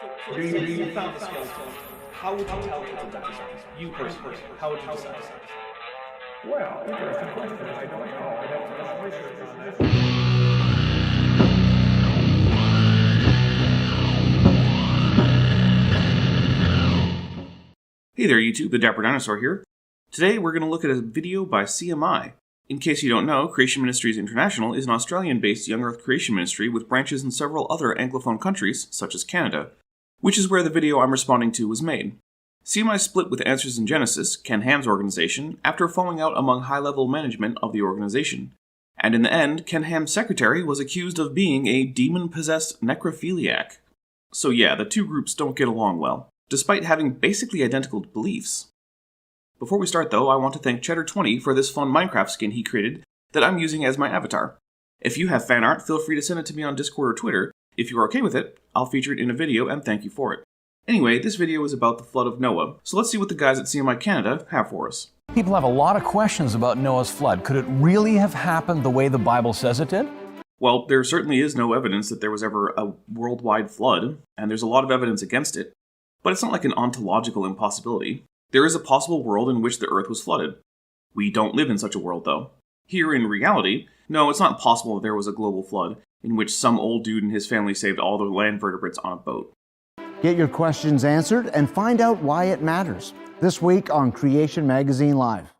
You found the skeleton. How would you tell it's a dinosaur? You personally, how would you decide? Well, interesting question. I don't know. I'd have to do some research on that. Hey there YouTube, the Dapper Dinosaur here. Today we're going to look at a video by CMI. In case you don't know, Creation Ministries International is an Australian-based young earth creation ministry with branches in several other Anglophone countries, such as Canada, which is where the video I'm responding to was made. CMI split with Answers in Genesis, Ken Ham's organization, after falling out among high-level management of the organization. And in the end, Ken Ham's secretary was accused of being a demon-possessed necrophiliac. So yeah, the two groups don't get along well, despite having basically identical beliefs. Before we start though, I want to thank Cheddar20 for this fun Minecraft skin he created that I'm using as my avatar. If you have fan art, feel free to send it to me on Discord or Twitter. If you are okay with it, I'll feature it in a video and thank you for it. Anyway, this video is about the flood of Noah, so let's see what the guys at CMI Canada have for us. People have a lot of questions about Noah's flood. Could it really have happened the way the Bible says it did? Well, there certainly is no evidence that there was ever a worldwide flood, and there's a lot of evidence against it. But it's not like an ontological impossibility. There is a possible world in which the Earth was flooded. We don't live in such a world, though. Here, in reality, no, it's not possible that there was a global flood in which some old dude and his family saved all the land vertebrates on a boat. Get your questions answered and find out why it matters. This week on Creation Magazine Live.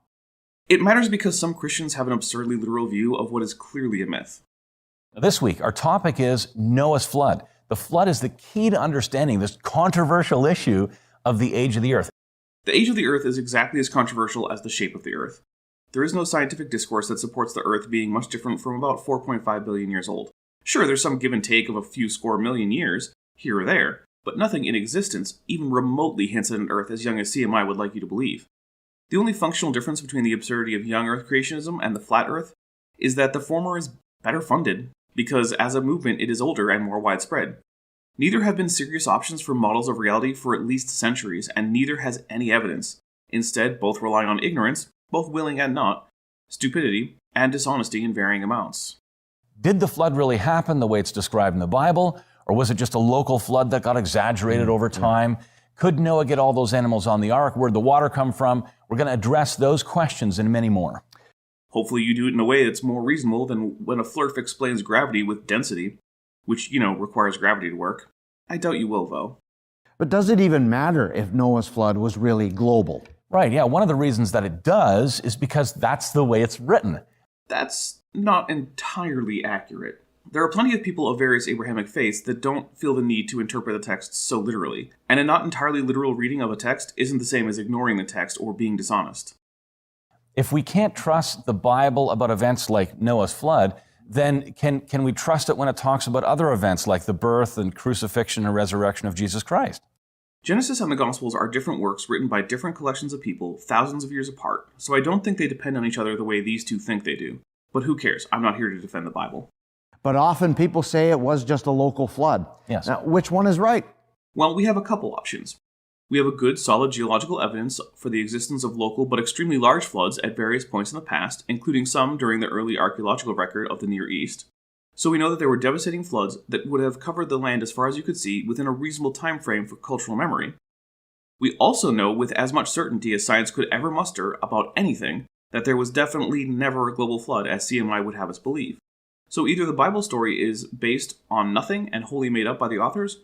It matters because some Christians have an absurdly literal view of what is clearly a myth. This week, our topic is Noah's flood. The flood is the key to understanding this controversial issue of the age of the Earth. The age of the Earth is exactly as controversial as the shape of the Earth. There is no scientific discourse that supports the Earth being much different from about 4.5 billion years old. Sure, there's some give and take of a few score million years, here or there, but nothing in existence even remotely hints at an Earth as young as CMI would like you to believe. The only functional difference between the absurdity of young Earth creationism and the flat Earth is that the former is better funded, because as a movement it is older and more widespread. Neither have been serious options for models of reality for at least centuries, and neither has any evidence. Instead, both rely on ignorance, both willing and not, stupidity, and dishonesty in varying amounts. Did the flood really happen the way it's described in the Bible, or was it just a local flood that got exaggerated over time? Could Noah get all those animals on the ark? Where'd the water come from? We're going to address those questions and many more. Hopefully you do it in a way that's more reasonable than when a flurf explains gravity with density, which, requires gravity to work. I doubt you will, though. But does it even matter if Noah's flood was really global? Right, yeah. One of the reasons that it does is because that's the way it's written. That's not entirely accurate. There are plenty of people of various Abrahamic faiths that don't feel the need to interpret the text so literally, and a not entirely literal reading of a text isn't the same as ignoring the text or being dishonest. If we can't trust the Bible about events like Noah's flood, then can we trust it when it talks about other events like the birth and crucifixion and resurrection of Jesus Christ? Genesis and the Gospels are different works written by different collections of people thousands of years apart, so I don't think they depend on each other the way these two think they do. But who cares? I'm not here to defend the Bible. But often people say it was just a local flood. Yes. Now, which one is right? Well, we have a couple options. We have a good, solid geological evidence for the existence of local but extremely large floods at various points in the past, including some during the early archaeological record of the Near East. So we know that there were devastating floods that would have covered the land as far as you could see within a reasonable time frame for cultural memory. We also know with as much certainty as science could ever muster about anything that there was definitely never a global flood as CMI would have us believe. So either the Bible story is based on nothing and wholly made up by the authors,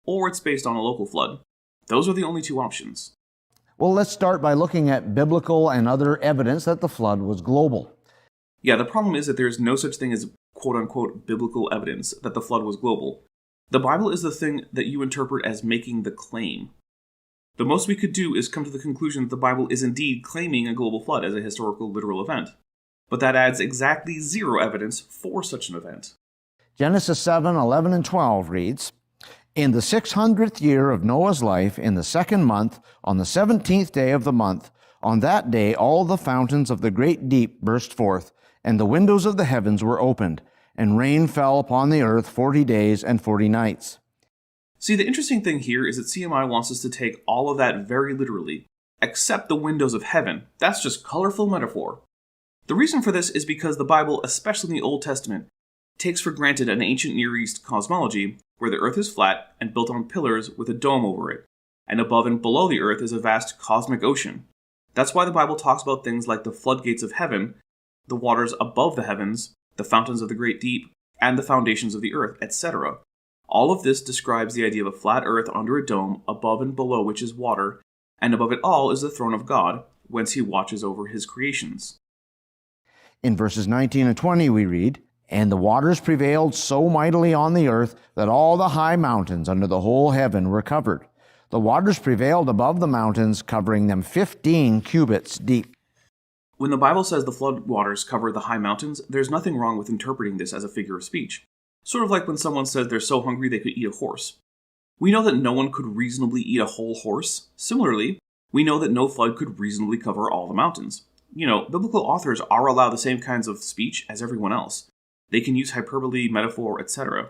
or it's based on a local flood. Those are the only two options. Well, let's start by looking at biblical and other evidence that the flood was global. Yeah, the problem is that there is no such thing as quote-unquote biblical evidence that the flood was global. The Bible is the thing that you interpret as making the claim. The most we could do is come to the conclusion that the Bible is indeed claiming a global flood as a historical literal event. But that adds exactly zero evidence for such an event. Genesis 7:11 and 12 reads, "In the 600th year of Noah's life, in the 2nd month, on the 17th day of the month, on that day all the fountains of the great deep burst forth, and the windows of the heavens were opened, and rain fell upon the earth 40 days and 40 nights." See, the interesting thing here is that CMI wants us to take all of that very literally, except the windows of heaven. That's just colorful metaphor. The reason for this is because the Bible, especially in the Old Testament, takes for granted an ancient Near East cosmology where the earth is flat and built on pillars with a dome over it, and above and below the earth is a vast cosmic ocean. That's why the Bible talks about things like the floodgates of heaven, the waters above the heavens, the fountains of the great deep, and the foundations of the earth, etc. All of this describes the idea of a flat earth under a dome, above and below which is water, and above it all is the throne of God, whence he watches over his creations. In verses 19 and 20 we read, "And the waters prevailed so mightily on the earth that all the high mountains under the whole heaven were covered. The waters prevailed above the mountains, covering them 15 cubits deep." When the Bible says the flood waters cover the high mountains, there's nothing wrong with interpreting this as a figure of speech. Sort of like when someone says they're so hungry they could eat a horse. We know that no one could reasonably eat a whole horse. Similarly, we know that no flood could reasonably cover all the mountains. Biblical authors are allowed the same kinds of speech as everyone else. They can use hyperbole, metaphor, etc.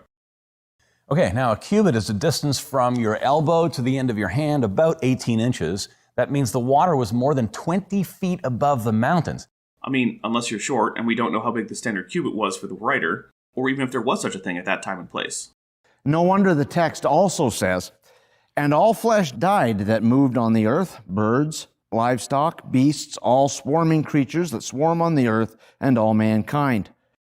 Okay, now a cubit is a distance from your elbow to the end of your hand, about 18 inches. That means the water was more than 20 feet above the mountains. I mean, unless you're short and we don't know how big the standard cubit was for the writer, or even if there was such a thing at that time and place. No wonder the text also says, "And all flesh died that moved on the earth, birds, livestock, beasts, all swarming creatures that swarm on the earth, and all mankind."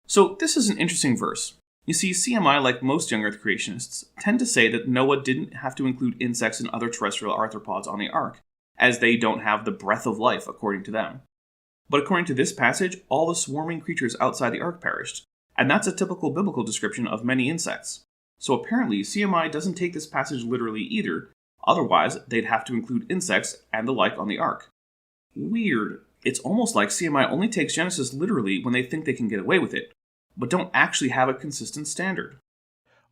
So this is an interesting verse. You see, CMI, like most young Earth creationists, tend to say that Noah didn't have to include insects and other terrestrial arthropods on the ark, as they don't have the breath of life, according to them. But according to this passage, all the swarming creatures outside the ark perished, and that's a typical biblical description of many insects. So apparently, CMI doesn't take this passage literally either, otherwise they'd have to include insects and the like on the ark. Weird. It's almost like CMI only takes Genesis literally when they think they can get away with it, but don't actually have a consistent standard.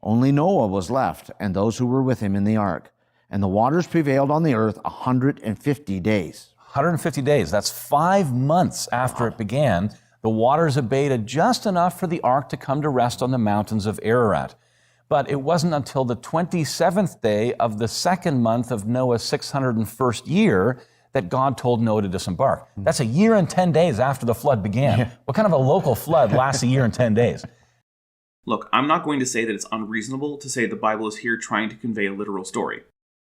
Only Noah was left, and those who were with him in the ark. And the waters prevailed on the earth 150 days. 150 days, that's 5 months after it began. The waters abated just enough for the ark to come to rest on the mountains of Ararat. But it wasn't until the 27th day of the second month of Noah's 601st year that God told Noah to disembark. That's a year and 10 days after the flood began. Yeah. What kind of a local flood lasts a year and 10 days? Look, I'm not going to say that it's unreasonable to say the Bible is here trying to convey a literal story.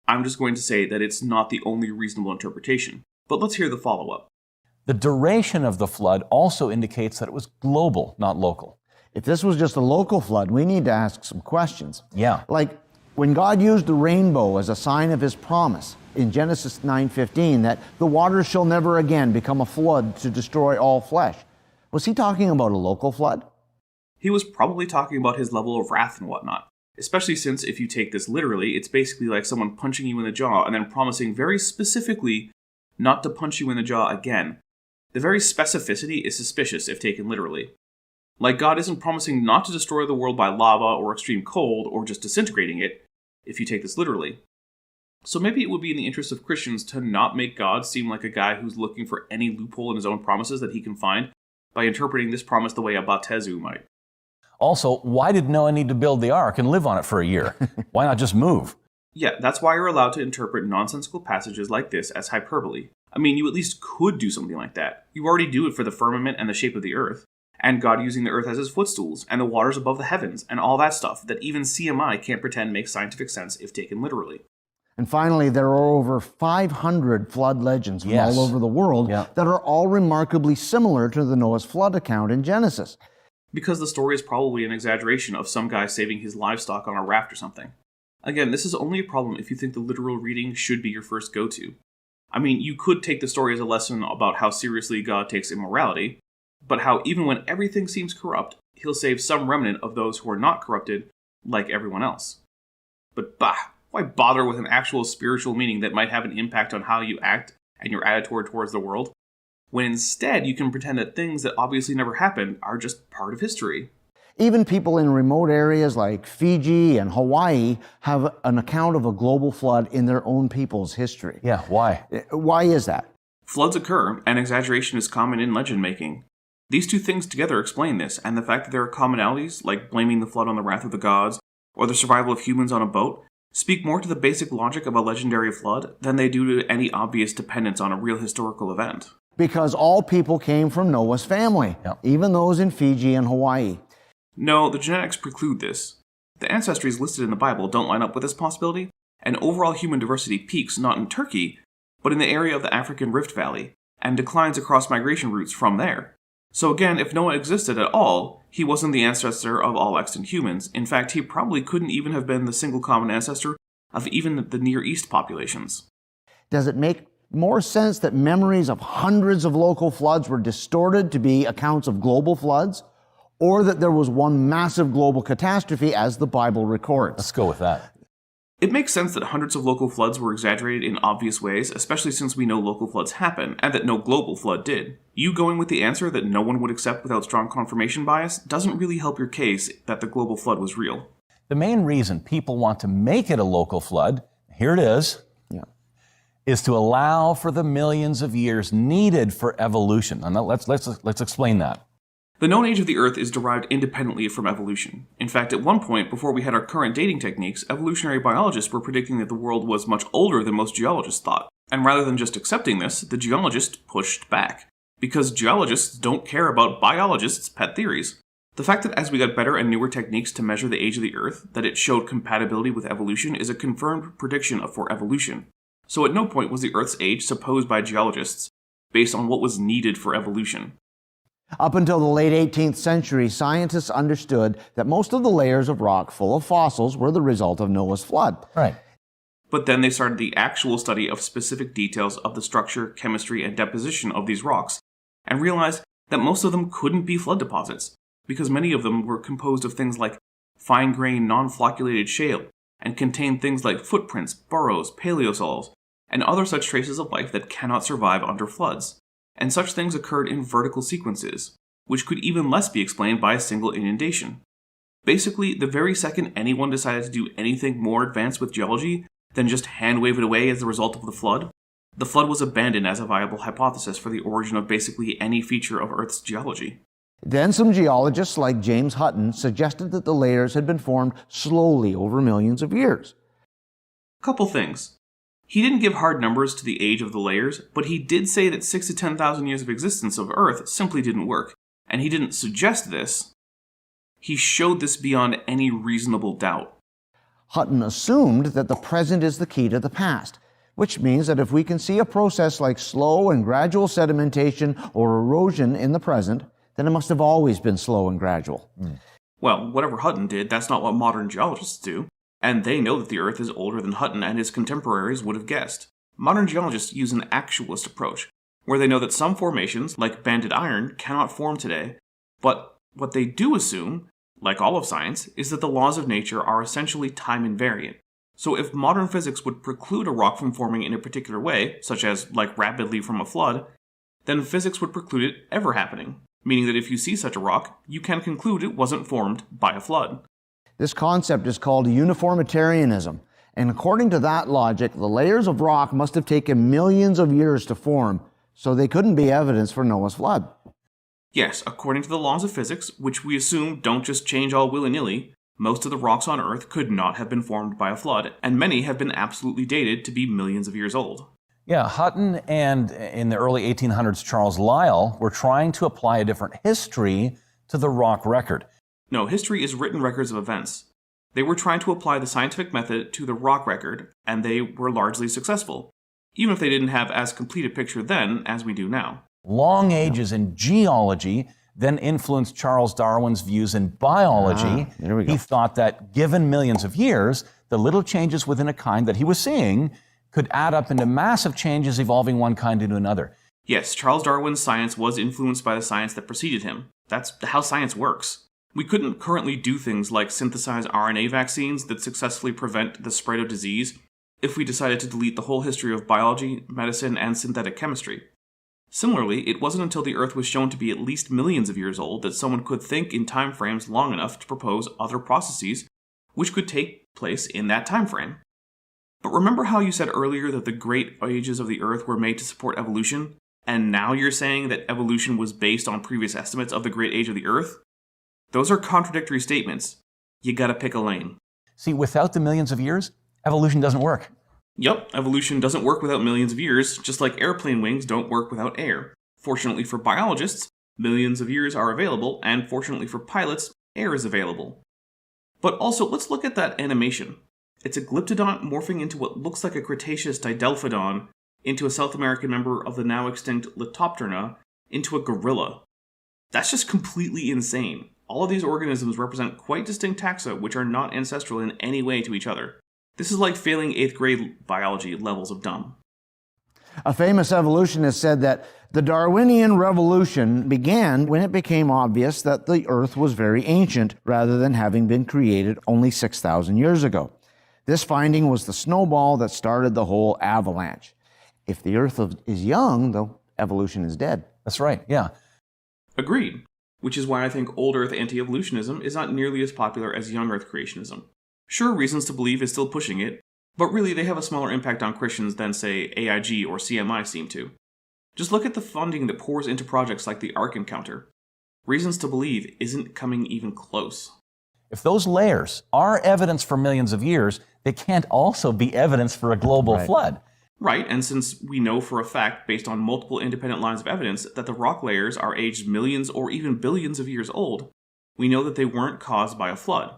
I'm just going to say that it's not the only reasonable interpretation. But let's hear the follow-up. The duration of the flood also indicates that it was global, not local. If this was just a local flood, we need to ask some questions. Yeah. Like when God used the rainbow as a sign of his promise in Genesis 9:15 that the waters shall never again become a flood to destroy all flesh. Was he talking about a local flood? He was probably talking about his level of wrath and whatnot. Especially since, if you take this literally, it's basically like someone punching you in the jaw and then promising very specifically not to punch you in the jaw again. The very specificity is suspicious if taken literally. Like God isn't promising not to destroy the world by lava or extreme cold or just disintegrating it, if you take this literally. So maybe it would be in the interest of Christians to not make God seem like a guy who's looking for any loophole in his own promises that he can find by interpreting this promise the way a Batezu might. Also, why did Noah need to build the ark and live on it for a year? Why not just move? Yeah, that's why you're allowed to interpret nonsensical passages like this as hyperbole. I mean, you at least could do something like that. You already do it for the firmament and the shape of the earth, and God using the earth as his footstools, and the waters above the heavens, and all that stuff that even CMI can't pretend makes scientific sense if taken literally. And finally, there are over 500 flood legends from all over the world that are all remarkably similar to the Noah's flood account in Genesis. Because the story is probably an exaggeration of some guy saving his livestock on a raft or something. Again, this is only a problem if you think the literal reading should be your first go-to. I mean, you could take the story as a lesson about how seriously God takes immorality, but how even when everything seems corrupt, he'll save some remnant of those who are not corrupted, like everyone else. But why bother with an actual spiritual meaning that might have an impact on how you act and your attitude towards the world, when instead you can pretend that things that obviously never happened are just part of history? Even people in remote areas like Fiji and Hawaii have an account of a global flood in their own people's history. Yeah, why? Why is that? Floods occur, and exaggeration is common in legend making. These two things together explain this, and the fact that there are commonalities, like blaming the flood on the wrath of the gods, or the survival of humans on a boat, speak more to the basic logic of a legendary flood than they do to any obvious dependence on a real historical event. Because all people came from Noah's family, even those in Fiji and Hawaii. No, the genetics preclude this. The ancestries listed in the Bible don't line up with this possibility, and overall human diversity peaks not in Turkey, but in the area of the African Rift Valley, and declines across migration routes from there. So again, if Noah existed at all, he wasn't the ancestor of all extant humans. In fact, he probably couldn't even have been the single common ancestor of even the Near East populations. Does it make more sense that memories of hundreds of local floods were distorted to be accounts of global floods, or that there was one massive global catastrophe as the Bible records? Let's go with that. It makes sense that hundreds of local floods were exaggerated in obvious ways, especially since we know local floods happen, and that no global flood did. You going with the answer that no one would accept without strong confirmation bias doesn't really help your case that the global flood was real. The main reason people want to make it a local flood, here it is to allow for the millions of years needed for evolution. And let's explain that. The known age of the Earth is derived independently from evolution. In fact, at one point, before we had our current dating techniques, evolutionary biologists were predicting that the world was much older than most geologists thought. And rather than just accepting this, the geologists pushed back. Because geologists don't care about biologists' pet theories. The fact that as we got better and newer techniques to measure the age of the Earth, that it showed compatibility with evolution is a confirmed prediction for evolution. So at no point was the Earth's age supposed by geologists, based on what was needed for evolution. Up until the late 18th century, scientists understood that most of the layers of rock full of fossils were the result of Noah's flood. Right. But then they started the actual study of specific details of the structure, chemistry, and deposition of these rocks, and realized that most of them couldn't be flood deposits, because many of them were composed of things like fine-grained, non-flocculated shale, and contained things like footprints, burrows, paleosols, and other such traces of life that cannot survive under floods. And such things occurred in vertical sequences, which could even less be explained by a single inundation. Basically, the very second anyone decided to do anything more advanced with geology than just hand-wave it away as the result of the flood was abandoned as a viable hypothesis for the origin of basically any feature of Earth's geology. Then some geologists like James Hutton suggested that the layers had been formed slowly over millions of years. Couple things. He didn't give hard numbers to the age of the layers, but he did say that 6,000 to 10,000 years of existence of Earth simply didn't work, and he didn't suggest this. He showed this beyond any reasonable doubt. Hutton assumed that the present is the key to the past, which means that if we can see a process like slow and gradual sedimentation or erosion in the present, then it must have always been slow and gradual. Well, whatever Hutton did, that's not what modern geologists do. And they know that the Earth is older than Hutton and his contemporaries would have guessed. Modern geologists use an actualist approach, where they know that some formations, like banded iron, cannot form today, but what they do assume, like all of science, is that the laws of nature are essentially time invariant. So if modern physics would preclude a rock from forming in a particular way, such as like rapidly from a flood, then physics would preclude it ever happening, meaning that if you see such a rock, you can conclude it wasn't formed by a flood. This concept is called uniformitarianism, and according to that logic, the layers of rock must have taken millions of years to form, so they couldn't be evidence for Noah's flood. Yes, according to the laws of physics, which we assume don't just change all willy-nilly, most of the rocks on Earth could not have been formed by a flood, and many have been absolutely dated to be millions of years old. Yeah, Hutton and in the early 1800s, Charles Lyell were trying to apply a different history to the rock record. No, history is written records of events. They were trying to apply the scientific method to the rock record, and they were largely successful, even if they didn't have as complete a picture then as we do now. Long ages in geology then influenced Charles Darwin's views in biology. There we go. He thought that given millions of years, the little changes within a kind that he was seeing could add up into massive changes evolving one kind into another. Yes, Charles Darwin's science was influenced by the science that preceded him. That's how science works. We couldn't currently do things like synthesize RNA vaccines that successfully prevent the spread of disease if we decided to delete the whole history of biology, medicine, and synthetic chemistry. Similarly, it wasn't until the Earth was shown to be at least millions of years old that someone could think in time frames long enough to propose other processes which could take place in that time frame. But remember how you said earlier that the great ages of the Earth were made to support evolution, and now you're saying that evolution was based on previous estimates of the great age of the Earth? Those are contradictory statements. You gotta pick a lane. See, without the millions of years, evolution doesn't work. Yup, evolution doesn't work without millions of years, just like airplane wings don't work without air. Fortunately for biologists, millions of years are available, and fortunately for pilots, air is available. But also, let's look at that animation. It's a glyptodont morphing into what looks like a Cretaceous didelphodon, into a South American member of the now extinct Leptopterna, into a gorilla. That's just completely insane. All of these organisms represent quite distinct taxa which are not ancestral in any way to each other. This is like failing 8th grade biology levels of dumb. A famous evolutionist said that the Darwinian revolution began when it became obvious that the Earth was very ancient rather than having been created only 6,000 years ago. This finding was the snowball that started the whole avalanche. If the Earth is young, though, evolution is dead. That's right, yeah. Agreed. Which is why I think old Earth anti-evolutionism is not nearly as popular as young Earth creationism. Sure, Reasons to Believe is still pushing it, but really they have a smaller impact on Christians than, say, AIG or CMI seem to. Just look at the funding that pours into projects like the Ark Encounter. Reasons to Believe isn't coming even close. If those layers are evidence for millions of years, they can't also be evidence for a global flood. Right, and since we know for a fact, based on multiple independent lines of evidence, that the rock layers are aged millions or even billions of years old, we know that they weren't caused by a flood.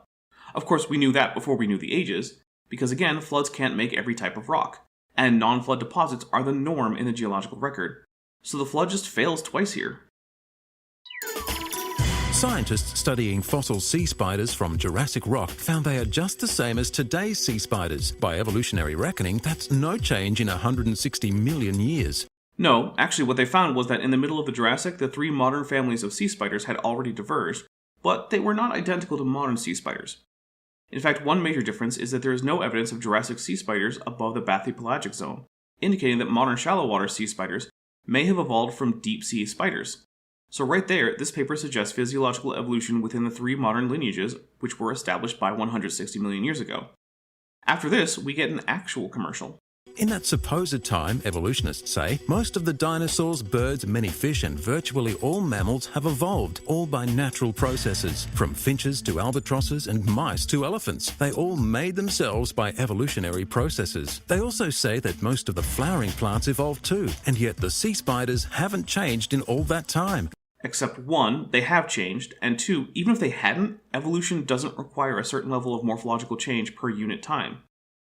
Of course, we knew that before we knew the ages, because again, floods can't make every type of rock, and non-flood deposits are the norm in the geological record. So the flood just fails twice here. Scientists studying fossil sea spiders from Jurassic rock found they are just the same as today's sea spiders. By evolutionary reckoning, that's no change in 160 million years. No, actually what they found was that in the middle of the Jurassic, the 3 modern families of sea spiders had already diverged, but they were not identical to modern sea spiders. In fact, one major difference is that there is no evidence of Jurassic sea spiders above the bathypelagic zone, indicating that modern shallow water sea spiders may have evolved from deep sea spiders. So right there, this paper suggests physiological evolution within the 3 modern lineages which were established by 160 million years ago. After this, we get an actual commercial. In that supposed time, evolutionists say, most of the dinosaurs, birds, many fish, and virtually all mammals have evolved, all by natural processes. From finches to albatrosses and mice to elephants, they all made themselves by evolutionary processes. They also say that most of the flowering plants evolved too, and yet the sea spiders haven't changed in all that time. Except 1, they have changed, and 2, even if they hadn't, evolution doesn't require a certain level of morphological change per unit time.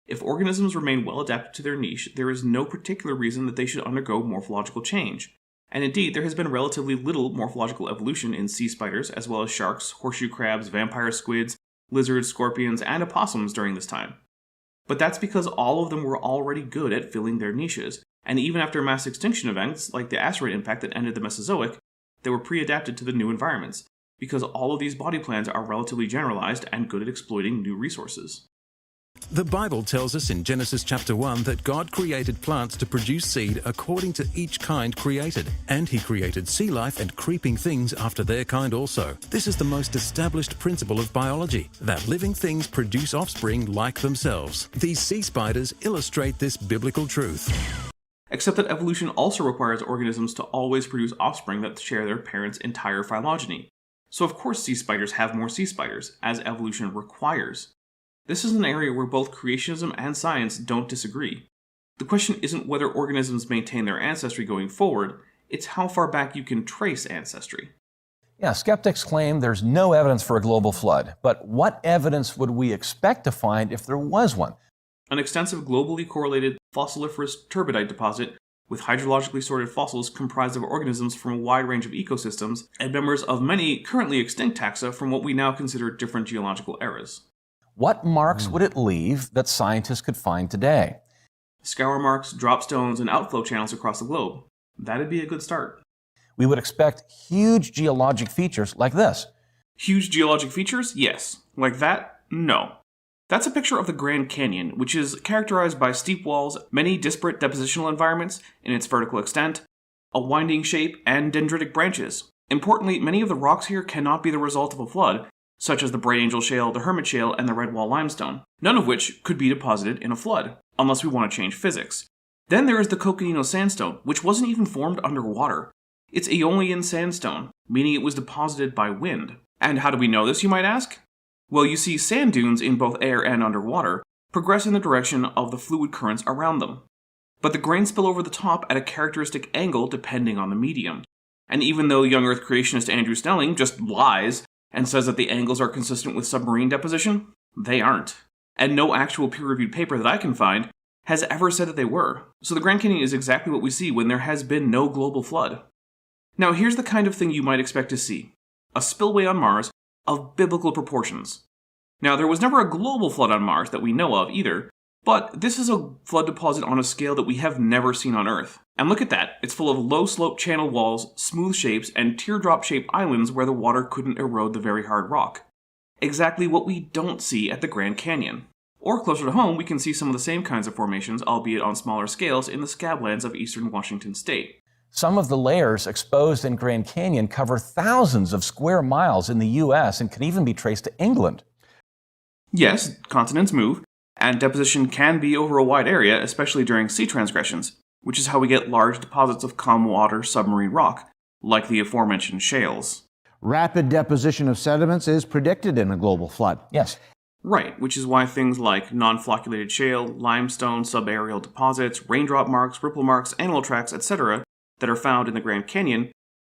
If organisms remain well adapted to their niche, there is no particular reason that they should undergo morphological change. And indeed, there has been relatively little morphological evolution in sea spiders, as well as sharks, horseshoe crabs, vampire squids, lizards, scorpions, and opossums during this time. But that's because all of them were already good at filling their niches, and even after mass extinction events, like the asteroid impact that ended the Mesozoic, they were pre-adapted to the new environments, because all of these body plans are relatively generalized and good at exploiting new resources. The Bible tells us in Genesis chapter 1 that God created plants to produce seed according to each kind created, and He created sea life and creeping things after their kind also. This is the most established principle of biology, that living things produce offspring like themselves. These sea spiders illustrate this biblical truth. Except that evolution also requires organisms to always produce offspring that share their parents' entire phylogeny. So of course sea spiders have more sea spiders, as evolution requires. This is an area where both creationism and science don't disagree. The question isn't whether organisms maintain their ancestry going forward, it's how far back you can trace ancestry. Yeah, skeptics claim there's no evidence for a global flood, but what evidence would we expect to find if there was one? An extensive globally correlated fossiliferous turbidite deposit with hydrologically sorted fossils comprised of organisms from a wide range of ecosystems and members of many currently extinct taxa from what we now consider different geological eras. What marks would it leave that scientists could find today? Scour marks, drop stones, and outflow channels across the globe. That'd be a good start. We would expect huge geologic features like this. Huge geologic features? Yes. Like that? No. That's a picture of the Grand Canyon, which is characterized by steep walls, many disparate depositional environments in its vertical extent, a winding shape, and dendritic branches. Importantly, many of the rocks here cannot be the result of a flood, such as the Bright Angel Shale, the Hermit Shale, and the Red Wall Limestone, none of which could be deposited in a flood, unless we want to change physics. Then there is the Coconino Sandstone, which wasn't even formed underwater. It's Aeolian sandstone, meaning it was deposited by wind. And how do we know this, you might ask? Well, you see sand dunes in both air and underwater progress in the direction of the fluid currents around them. But the grains spill over the top at a characteristic angle depending on the medium. And even though young Earth creationist Andrew Snelling just lies and says that the angles are consistent with submarine deposition, they aren't. And no actual peer-reviewed paper that I can find has ever said that they were. So the Grand Canyon is exactly what we see when there has been no global flood. Now here's the kind of thing you might expect to see. A spillway on Mars of biblical proportions. Now there was never a global flood on Mars that we know of either, but this is a flood deposit on a scale that we have never seen on Earth. And look at that, it's full of low-slope channel walls, smooth shapes, and teardrop-shaped islands where the water couldn't erode the very hard rock. Exactly what we don't see at the Grand Canyon. Or closer to home, we can see some of the same kinds of formations, albeit on smaller scales, in the scablands of eastern Washington state. Some of the layers exposed in Grand Canyon cover thousands of square miles in the U.S. and can even be traced to England. Yes, continents move, and deposition can be over a wide area, especially during sea transgressions, which is how we get large deposits of calm water submarine rock, like the aforementioned shales. Rapid deposition of sediments is predicted in a global flood. Yes. Right, which is why things like non-flocculated shale, limestone, subaerial deposits, raindrop marks, ripple marks, animal tracks, etc., that are found in the Grand Canyon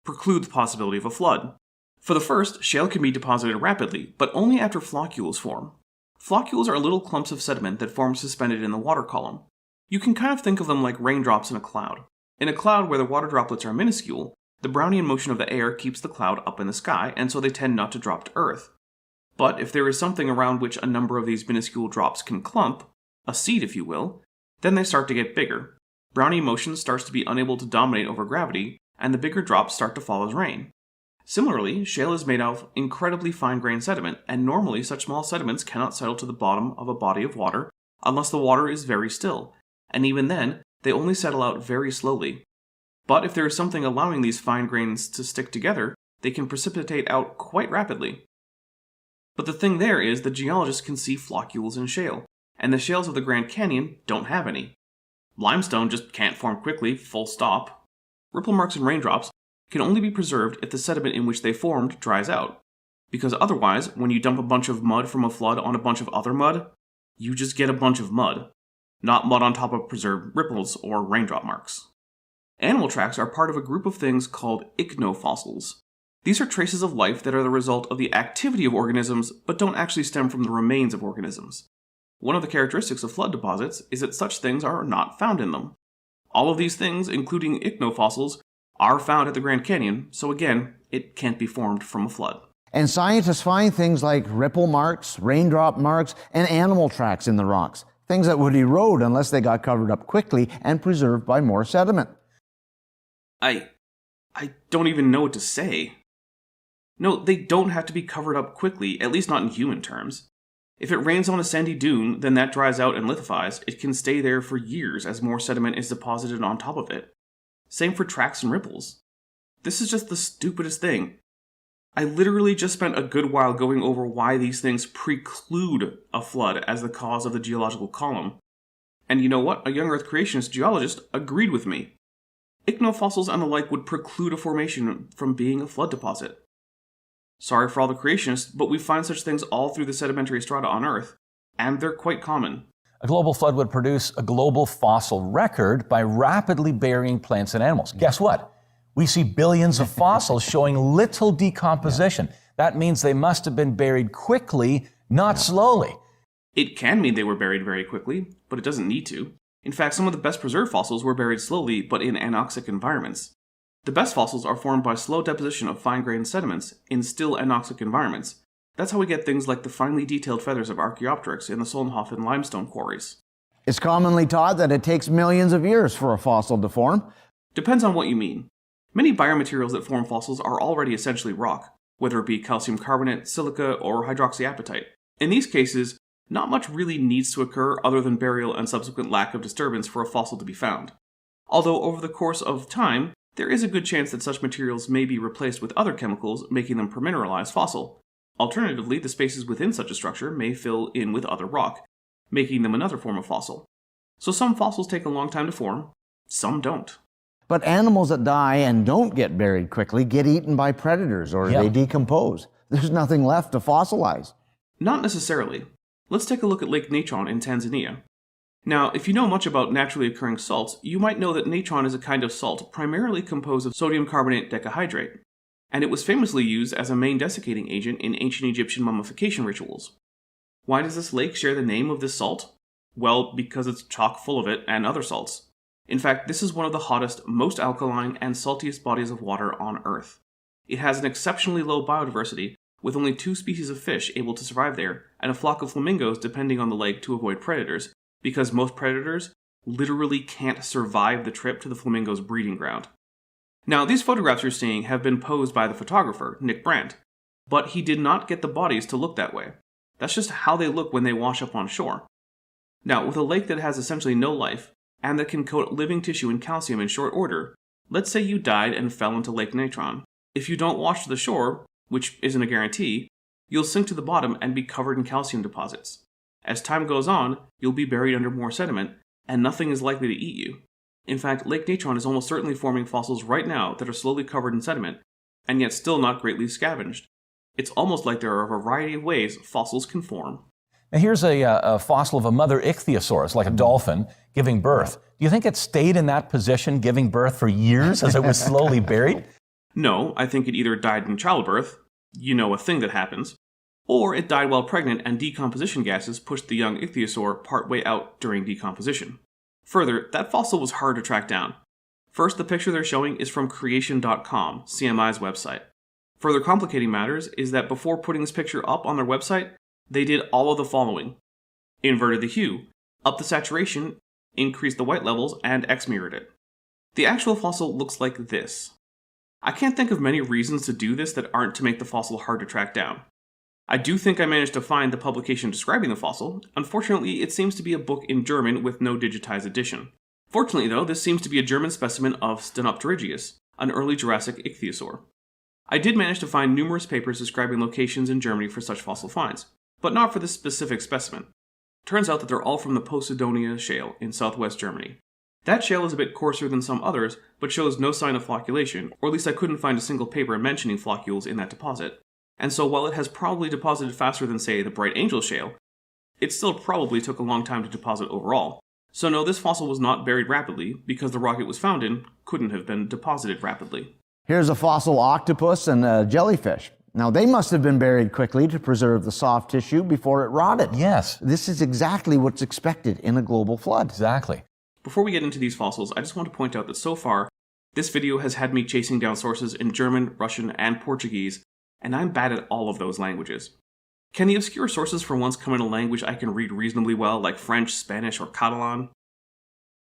preclude the possibility of a flood. For the first, shale can be deposited rapidly, but only after floccules form. Floccules are little clumps of sediment that form suspended in the water column. You can kind of think of them like raindrops in a cloud. In a cloud where the water droplets are minuscule, the Brownian motion of the air keeps the cloud up in the sky, and so they tend not to drop to Earth. But if there is something around which a number of these minuscule drops can clump, a seed if you will, then they start to get bigger. Brownian motion starts to be unable to dominate over gravity, and the bigger drops start to fall as rain. Similarly, shale is made of incredibly fine-grained sediment, and normally such small sediments cannot settle to the bottom of a body of water unless the water is very still, and even then, they only settle out very slowly. But if there is something allowing these fine grains to stick together, they can precipitate out quite rapidly. But the thing there is that geologists can see floccules in shale, and the shales of the Grand Canyon don't have any. Limestone just can't form quickly, full stop. Ripple marks and raindrops can only be preserved if the sediment in which they formed dries out, because otherwise, when you dump a bunch of mud from a flood on a bunch of other mud, you just get a bunch of mud, not mud on top of preserved ripples or raindrop marks. Animal tracks are part of a group of things called ichthyofossils. These are traces of life that are the result of the activity of organisms, but don't actually stem from the remains of organisms. One of the characteristics of flood deposits is that such things are not found in them. All of these things, including ichthyofossils, are found at the Grand Canyon, so again, it can't be formed from a flood. And scientists find things like ripple marks, raindrop marks, and animal tracks in the rocks, things that would erode unless they got covered up quickly and preserved by more sediment. I don't even know what to say. No, they don't have to be covered up quickly, at least not in human terms. If it rains on a sandy dune, then that dries out and lithifies. It can stay there for years as more sediment is deposited on top of it. Same for tracks and ripples. This is just the stupidest thing. I literally just spent a good while going over why these things preclude a flood as the cause of the geological column. And you know what? A young Earth creationist geologist agreed with me. Ichthyofossils and the like would preclude a formation from being a flood deposit. Sorry for all the creationists, but we find such things all through the sedimentary strata on Earth, and they're quite common. A global flood would produce a global fossil record by rapidly burying plants and animals. Guess what? We see billions of fossils showing little decomposition. That means they must have been buried quickly, not slowly. It can mean they were buried very quickly, but it doesn't need to. In fact, some of the best preserved fossils were buried slowly, but in anoxic environments. The best fossils are formed by slow deposition of fine-grained sediments in still anoxic environments. That's how we get things like the finely detailed feathers of Archaeopteryx in the Solnhofen limestone quarries. It's commonly taught that it takes millions of years for a fossil to form. Depends on what you mean. Many biomaterials that form fossils are already essentially rock, whether it be calcium carbonate, silica, or hydroxyapatite. In these cases, not much really needs to occur other than burial and subsequent lack of disturbance for a fossil to be found. Although over the course of time, there is a good chance that such materials may be replaced with other chemicals, making them permineralized fossil. Alternatively, the spaces within such a structure may fill in with other rock, making them another form of fossil. So some fossils take a long time to form, some don't. But animals that die and don't get buried quickly get eaten by predators or they decompose. There's nothing left to fossilize. Not necessarily. Let's take a look at Lake Natron in Tanzania. Now, if you know much about naturally occurring salts, you might know that natron is a kind of salt primarily composed of sodium carbonate decahydrate. and it was famously used as a main desiccating agent in ancient Egyptian mummification rituals. Why does this lake share the name of this salt? Well, because it's chock full of it and other salts. In fact, this is one of the hottest, most alkaline, and saltiest bodies of water on Earth. It has an exceptionally low biodiversity, with only 2 species of fish able to survive there, and a flock of flamingos depending on the lake to avoid predators, because most predators literally can't survive the trip to the flamingo's breeding ground. Now, these photographs you're seeing have been posed by the photographer, Nick Brandt, but he did not get the bodies to look that way. That's just how they look when they wash up on shore. Now, with a lake that has essentially no life, and that can coat living tissue in calcium in short order, let's say you died and fell into Lake Natron. If you don't wash to the shore, which isn't a guarantee, you'll sink to the bottom and be covered in calcium deposits. As time goes on, you'll be buried under more sediment, and nothing is likely to eat you. In fact, Lake Natron is almost certainly forming fossils right now that are slowly covered in sediment, and yet still not greatly scavenged. It's almost like there are a variety of ways fossils can form. Now here's a fossil of a mother ichthyosaurus, like a dolphin, giving birth. Do you think it stayed in that position, giving birth for years as it was slowly buried? No, I think it either died in childbirth, a thing that happens, or it died while pregnant and decomposition gases pushed the young ichthyosaur partway out during decomposition. Further, that fossil was hard to track down. First, the picture they're showing is from creation.com, CMI's website. Further complicating matters is that before putting this picture up on their website, they did all of the following. Inverted the hue, upped the saturation, increased the white levels, and X-mirrored it. The actual fossil looks like this. I can't think of many reasons to do this that aren't to make the fossil hard to track down. I do think I managed to find the publication describing the fossil. Unfortunately, it seems to be a book in German with no digitized edition. Fortunately, though, this seems to be a German specimen of Stenopterygius, an early Jurassic ichthyosaur. I did manage to find numerous papers describing locations in Germany for such fossil finds, but not for this specific specimen. Turns out that they're all from the Posidonia shale in southwest Germany. That shale is a bit coarser than some others, but shows no sign of flocculation, or at least I couldn't find a single paper mentioning floccules in that deposit. And so while it has probably deposited faster than, say, the Bright Angel shale, it still probably took a long time to deposit overall. So no, this fossil was not buried rapidly, because the rock it was found in couldn't have been deposited rapidly. Here's a fossil octopus and a jellyfish. Now, they must have been buried quickly to preserve the soft tissue before it rotted. Yes. This is exactly what's expected in a global flood. Exactly. Before we get into these fossils, I just want to point out that so far, this video has had me chasing down sources in German, Russian, and Portuguese, and I'm bad at all of those languages. Can the obscure sources for once come in a language I can read reasonably well, like French, Spanish, or Catalan?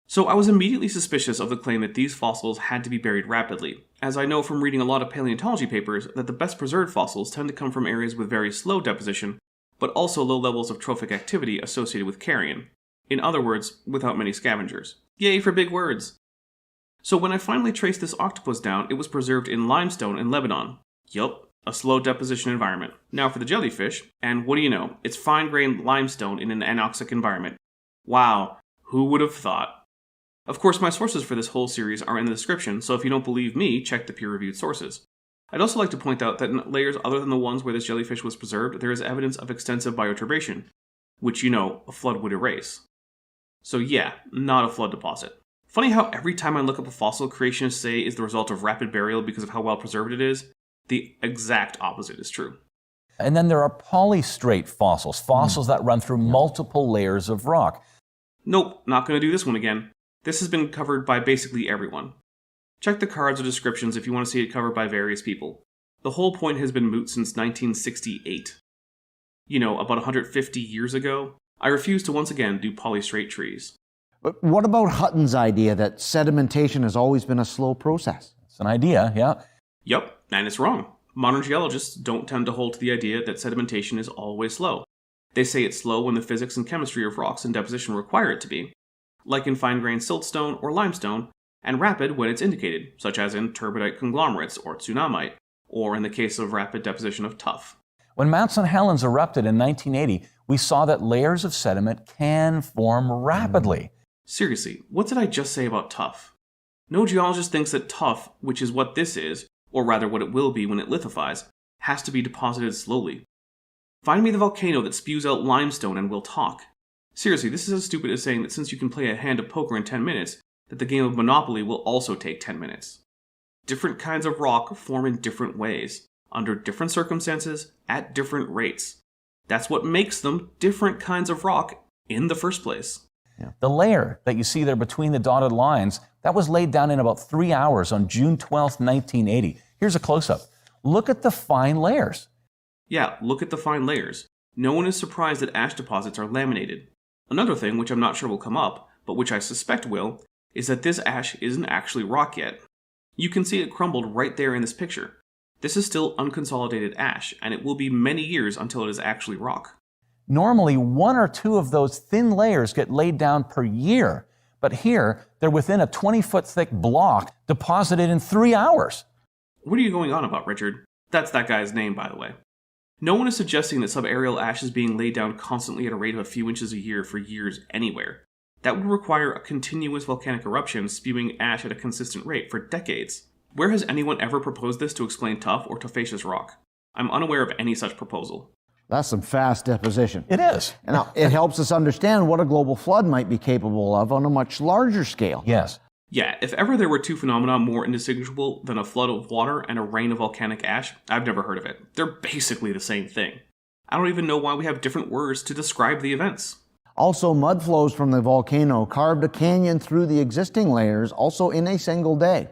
So I was immediately suspicious of the claim that these fossils had to be buried rapidly, as I know from reading a lot of paleontology papers that the best preserved fossils tend to come from areas with very slow deposition, but also low levels of trophic activity associated with carrion. In other words, without many scavengers. Yay for big words! So when I finally traced this octopus down, it was preserved in limestone in Lebanon. Yup, a slow deposition environment. Now for the jellyfish, and what do you know, it's fine-grained limestone in an anoxic environment. Wow, who would have thought? Of course, my sources for this whole series are in the description, so if you don't believe me, check the peer-reviewed sources. I'd also like to point out that in layers other than the ones where this jellyfish was preserved, there is evidence of extensive bioturbation, which, a flood would erase. So yeah, not a flood deposit. Funny how every time I look up a fossil, creationists say is the result of rapid burial because of how well preserved it is. The exact opposite is true. And then there are polystrate fossils, fossils that run through multiple layers of rock. Nope, not going to do this one again. This has been covered by basically everyone. Check the cards or descriptions if you want to see it covered by various people. The whole point has been moot since 1968. About 150 years ago. I refuse to once again do polystrate trees. But what about Hutton's idea that sedimentation has always been a slow process? It's an idea, yeah. Yup, and it's wrong. Modern geologists don't tend to hold to the idea that sedimentation is always slow. They say it's slow when the physics and chemistry of rocks and deposition require it to be, like in fine-grained siltstone or limestone, and rapid when it's indicated, such as in turbidite conglomerates or tsunamite, or in the case of rapid deposition of tuff. When Mount St. Helens erupted in 1980, we saw that layers of sediment can form rapidly. Seriously, what did I just say about tuff? No geologist thinks that tuff, which is what this is, or rather what it will be when it lithifies, has to be deposited slowly. Find me the volcano that spews out limestone and we'll talk. Seriously, this is as stupid as saying that since you can play a hand of poker in 10 minutes, that the game of Monopoly will also take 10 minutes. Different kinds of rock form in different ways, under different circumstances, at different rates. That's what makes them different kinds of rock in the first place. Yeah. The layer that you see there between the dotted lines, that was laid down in about 3 hours on June 12th, 1980. Here's a close-up. Look at the fine layers. Yeah, look at the fine layers. No one is surprised that ash deposits are laminated. Another thing, which I'm not sure will come up, but which I suspect will, is that this ash isn't actually rock yet. You can see it crumbled right there in this picture. This is still unconsolidated ash, and it will be many years until it is actually rock. Normally, 1 or 2 of those thin layers get laid down per year, but here, they're within a 20-foot thick block deposited in 3 hours. What are you going on about, Richard? That's that guy's name, by the way. No one is suggesting that subaerial ash is being laid down constantly at a rate of a few inches a year for years anywhere. That would require a continuous volcanic eruption spewing ash at a consistent rate for decades. Where has anyone ever proposed this to explain tough or tufaceous rock? I'm unaware of any such proposal. That's some fast deposition. It is. Now, it helps us understand what a global flood might be capable of on a much larger scale. Yes. Yeah, if ever there were two phenomena more indistinguishable than a flood of water and a rain of volcanic ash, I've never heard of it. They're basically the same thing. I don't even know why we have different words to describe the events. Also, mud flows from the volcano carved a canyon through the existing layers, also in a single day.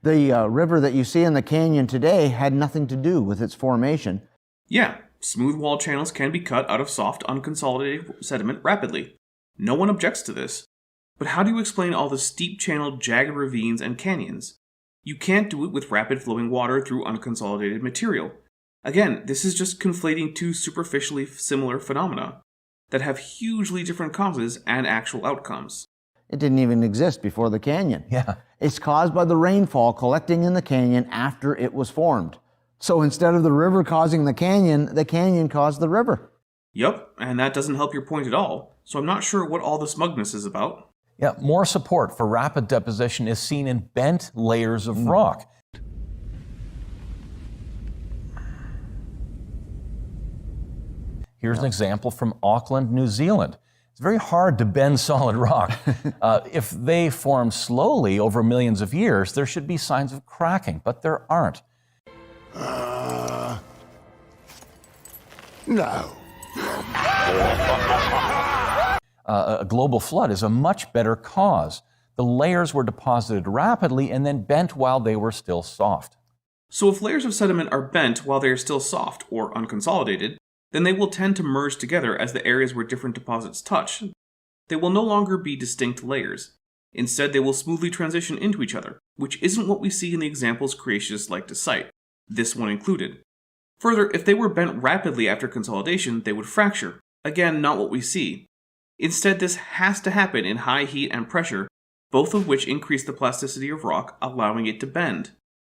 The river that you see in the canyon today had nothing to do with its formation. Yeah, smooth wall channels can be cut out of soft, unconsolidated sediment rapidly. No one objects to this. But how do you explain all the steep-channeled, jagged ravines and canyons? You can't do it with rapid-flowing water through unconsolidated material. Again, this is just conflating two superficially similar phenomena that have hugely different causes and actual outcomes. It didn't even exist before the canyon. Yeah. It's caused by the rainfall collecting in the canyon after it was formed. So instead of the river causing the canyon caused the river. Yup, and that doesn't help your point at all, so I'm not sure what all the smugness is about. Yeah, more support for rapid deposition is seen in bent layers of rock. Here's an example from Auckland, New Zealand. It's very hard to bend solid rock. If they form slowly over millions of years, there should be signs of cracking, but there aren't. No. A global flood is a much better cause. The layers were deposited rapidly and then bent while they were still soft. So if layers of sediment are bent while they are still soft or unconsolidated, then they will tend to merge together as the areas where different deposits touch. They will no longer be distinct layers. Instead, they will smoothly transition into each other, which isn't what we see in the examples creationists like to cite, this one included. Further, if they were bent rapidly after consolidation, they would fracture. Again, not what we see. Instead, this has to happen in high heat and pressure, both of which increase the plasticity of rock, allowing it to bend.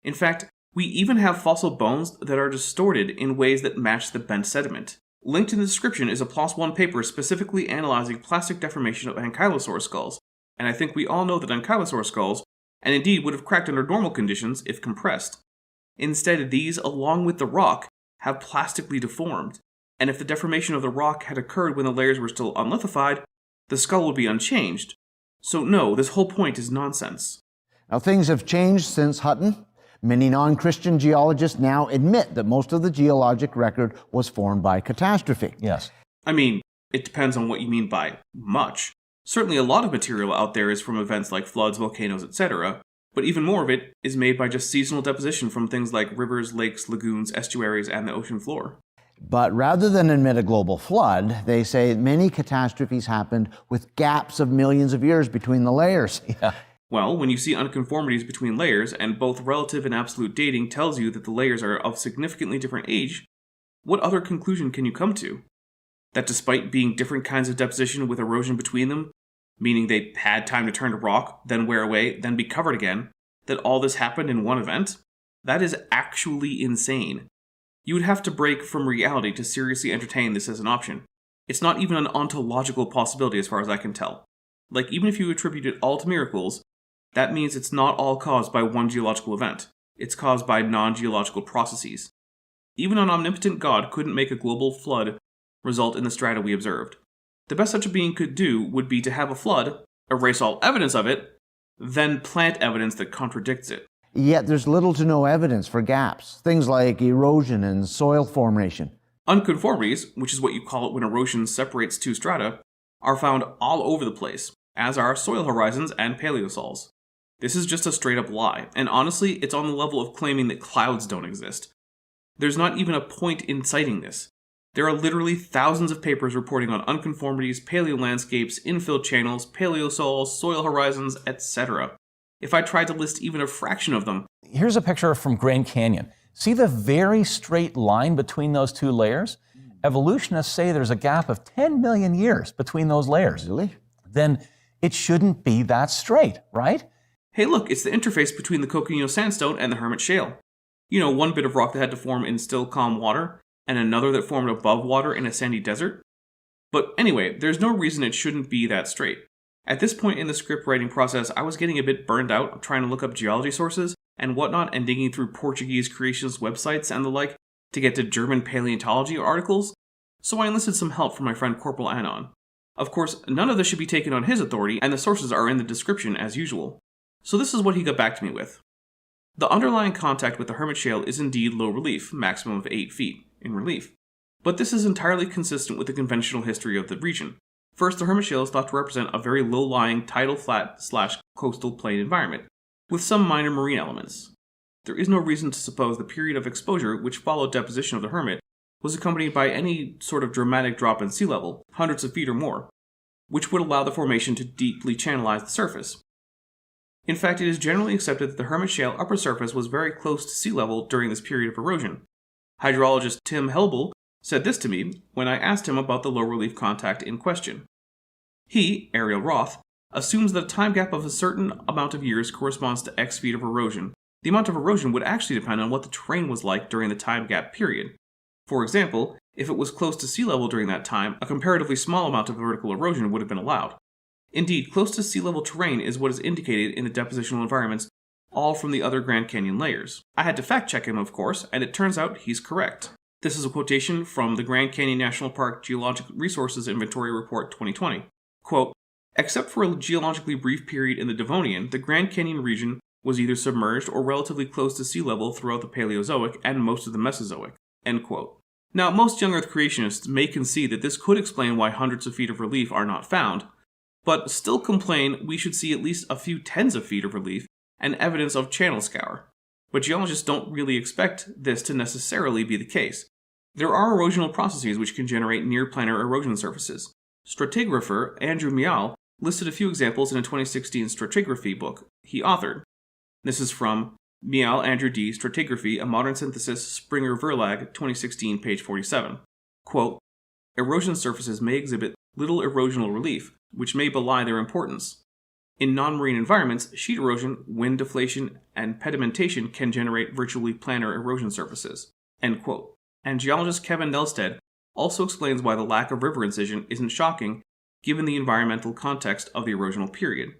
In fact, we even have fossil bones that are distorted in ways that match the bent sediment. Linked in the description is a PLOS One paper specifically analyzing plastic deformation of ankylosaur skulls, and I think we all know that ankylosaur skulls, and indeed would have cracked under normal conditions if compressed. Instead, these, along with the rock, have plastically deformed, and if the deformation of the rock had occurred when the layers were still unlithified, the skull would be unchanged. So no, this whole point is nonsense. Now, things have changed since Hutton. Many non-Christian geologists now admit that most of the geologic record was formed by catastrophe. Yes. I mean, it depends on what you mean by much. Certainly a lot of material out there is from events like floods, volcanoes, etc., but even more of it is made by just seasonal deposition from things like rivers, lakes, lagoons, estuaries, and the ocean floor. But rather than admit a global flood, they say many catastrophes happened with gaps of millions of years between the layers. Yeah. Well, when you see unconformities between layers, and both relative and absolute dating tells you that the layers are of significantly different age, what other conclusion can you come to? That despite being different kinds of deposition with erosion between them, meaning they had time to turn to rock, then wear away, then be covered again, that all this happened in one event? That is actually insane. You would have to break from reality to seriously entertain this as an option. It's not even an ontological possibility as far as I can tell. Like, even if you attribute it all to miracles, that means it's not all caused by one geological event. It's caused by non-geological processes. Even an omnipotent God couldn't make a global flood result in the strata we observed. The best such a being could do would be to have a flood, erase all evidence of it, then plant evidence that contradicts it. yet there's little to no evidence for gaps, things like erosion and soil formation. Unconformities, which is what you call it when erosion separates two strata, are found all over the place, as are soil horizons and paleosols. This is just a straight-up lie, and honestly, it's on the level of claiming that clouds don't exist. There's not even a point in citing this. There are literally thousands of papers reporting on unconformities, paleolandscapes, infill channels, paleosols, soil horizons, etc. If I tried to list even a fraction of them... Here's a picture from Grand Canyon. See the very straight line between those two layers? Evolutionists say there's a gap of 10 million years between those layers. Really? Then it shouldn't be that straight, right? Hey look, it's the interface between the Coconino Sandstone and the Hermit Shale. You know, one bit of rock that had to form in still, calm water, and another that formed above water in a sandy desert? But anyway, there's no reason it shouldn't be that straight. At this point in the script writing process, I was getting a bit burned out trying to look up geology sources and whatnot and digging through Portuguese creationist websites and the like to get to German paleontology articles, so I enlisted some help from my friend Corporal Anon. Of course, none of this should be taken on his authority, and the sources are in the description as usual. So this is what he got back to me with. The underlying contact with the Hermit Shale is indeed low relief, maximum of 8 feet, in relief. But this is entirely consistent with the conventional history of the region. First, the Hermit Shale is thought to represent a very low-lying tidal flat/coastal plain environment, with some minor marine elements. There is no reason to suppose the period of exposure which followed deposition of the Hermit was accompanied by any sort of dramatic drop in sea level, hundreds of feet or more, which would allow the formation to deeply channelize the surface. In fact, it is generally accepted that the Hermit Shale upper surface was very close to sea level during this period of erosion. Hydrologist Tim Helbel said this to me when I asked him about the low relief contact in question. He, Ariel Roth, assumes that a time gap of a certain amount of years corresponds to X feet of erosion. The amount of erosion would actually depend on what the terrain was like during the time gap period. For example, if it was close to sea level during that time, a comparatively small amount of vertical erosion would have been allowed. Indeed, close to sea level terrain is what is indicated in the depositional environments, all from the other Grand Canyon layers. I had to fact check him, of course, and it turns out he's correct. This is a quotation from the Grand Canyon National Park Geologic Resources Inventory Report 2020. Quote, "Except for a geologically brief period in the Devonian, the Grand Canyon region was either submerged or relatively close to sea level throughout the Paleozoic and most of the Mesozoic." End quote. Now, most young Earth creationists may concede that this could explain why hundreds of feet of relief are not found, but still complain we should see at least a few tens of feet of relief and evidence of channel scour. But geologists don't really expect this to necessarily be the case. There are erosional processes which can generate near-planar erosion surfaces. Stratigrapher Andrew Mial listed a few examples in a 2016 stratigraphy book he authored. This is from Mial Andrew D. Stratigraphy, A Modern Synthesis, Springer Verlag, 2016, page 47. Quote, "Erosion surfaces may exhibit little erosional relief, which may belie their importance. In non-marine environments, sheet erosion, wind deflation, and pedimentation can generate virtually planar erosion surfaces." End quote. And geologist Kevin Nelstead also explains why the lack of river incision isn't shocking given the environmental context of the erosional period.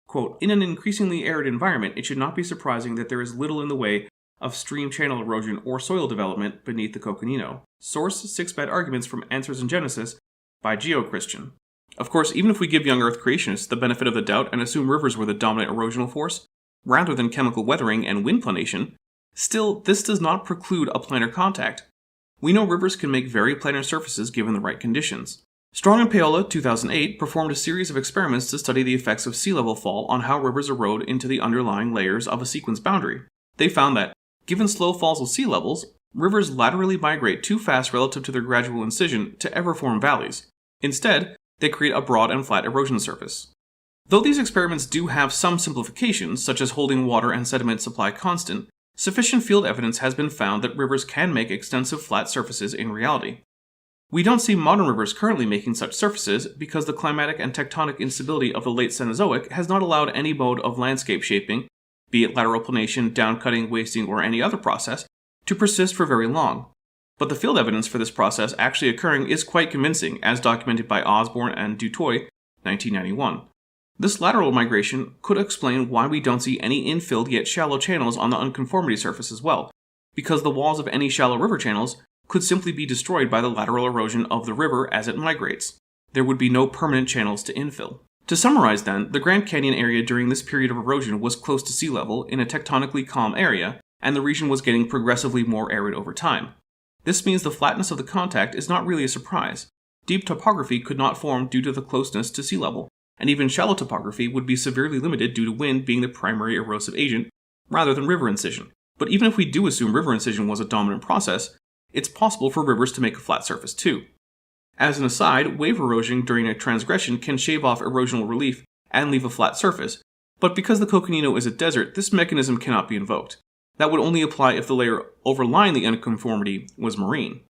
Quote, "In an increasingly arid environment, it should not be surprising that there is little in the way of stream channel erosion or soil development beneath the Coconino." Source, 6-bed arguments from Answers in Genesis by GeoChristian. Of course, even if we give young Earth creationists the benefit of the doubt and assume rivers were the dominant erosional force, rather than chemical weathering and wind planation, still, this does not preclude a planar contact. We know rivers can make very planar surfaces given the right conditions. Strong and Paola, 2008, performed a series of experiments to study the effects of sea level fall on how rivers erode into the underlying layers of a sequence boundary. They found that, given slow falls of sea levels, rivers laterally migrate too fast relative to their gradual incision to ever form valleys. Instead, they create a broad and flat erosion surface. Though these experiments do have some simplifications, such as holding water and sediment supply constant, sufficient field evidence has been found that rivers can make extensive flat surfaces in reality. We don't see modern rivers currently making such surfaces because the climatic and tectonic instability of the late Cenozoic has not allowed any mode of landscape shaping, be it lateral planation, downcutting, wasting, or any other process, to persist for very long. But the field evidence for this process actually occurring is quite convincing, as documented by Osborne and Dutoit, 1991. This lateral migration could explain why we don't see any infilled yet shallow channels on the unconformity surface as well, because the walls of any shallow river channels could simply be destroyed by the lateral erosion of the river as it migrates. There would be no permanent channels to infill. To summarize then, the Grand Canyon area during this period of erosion was close to sea level in a tectonically calm area, and the region was getting progressively more arid over time. This means the flatness of the contact is not really a surprise. Deep topography could not form due to the closeness to sea level, and even shallow topography would be severely limited due to wind being the primary erosive agent, rather than river incision. But even if we do assume river incision was a dominant process, it's possible for rivers to make a flat surface too. As an aside, wave erosion during a transgression can shave off erosional relief and leave a flat surface, but because the Coconino is a desert, this mechanism cannot be invoked. That would only apply if the layer overlying the unconformity was marine.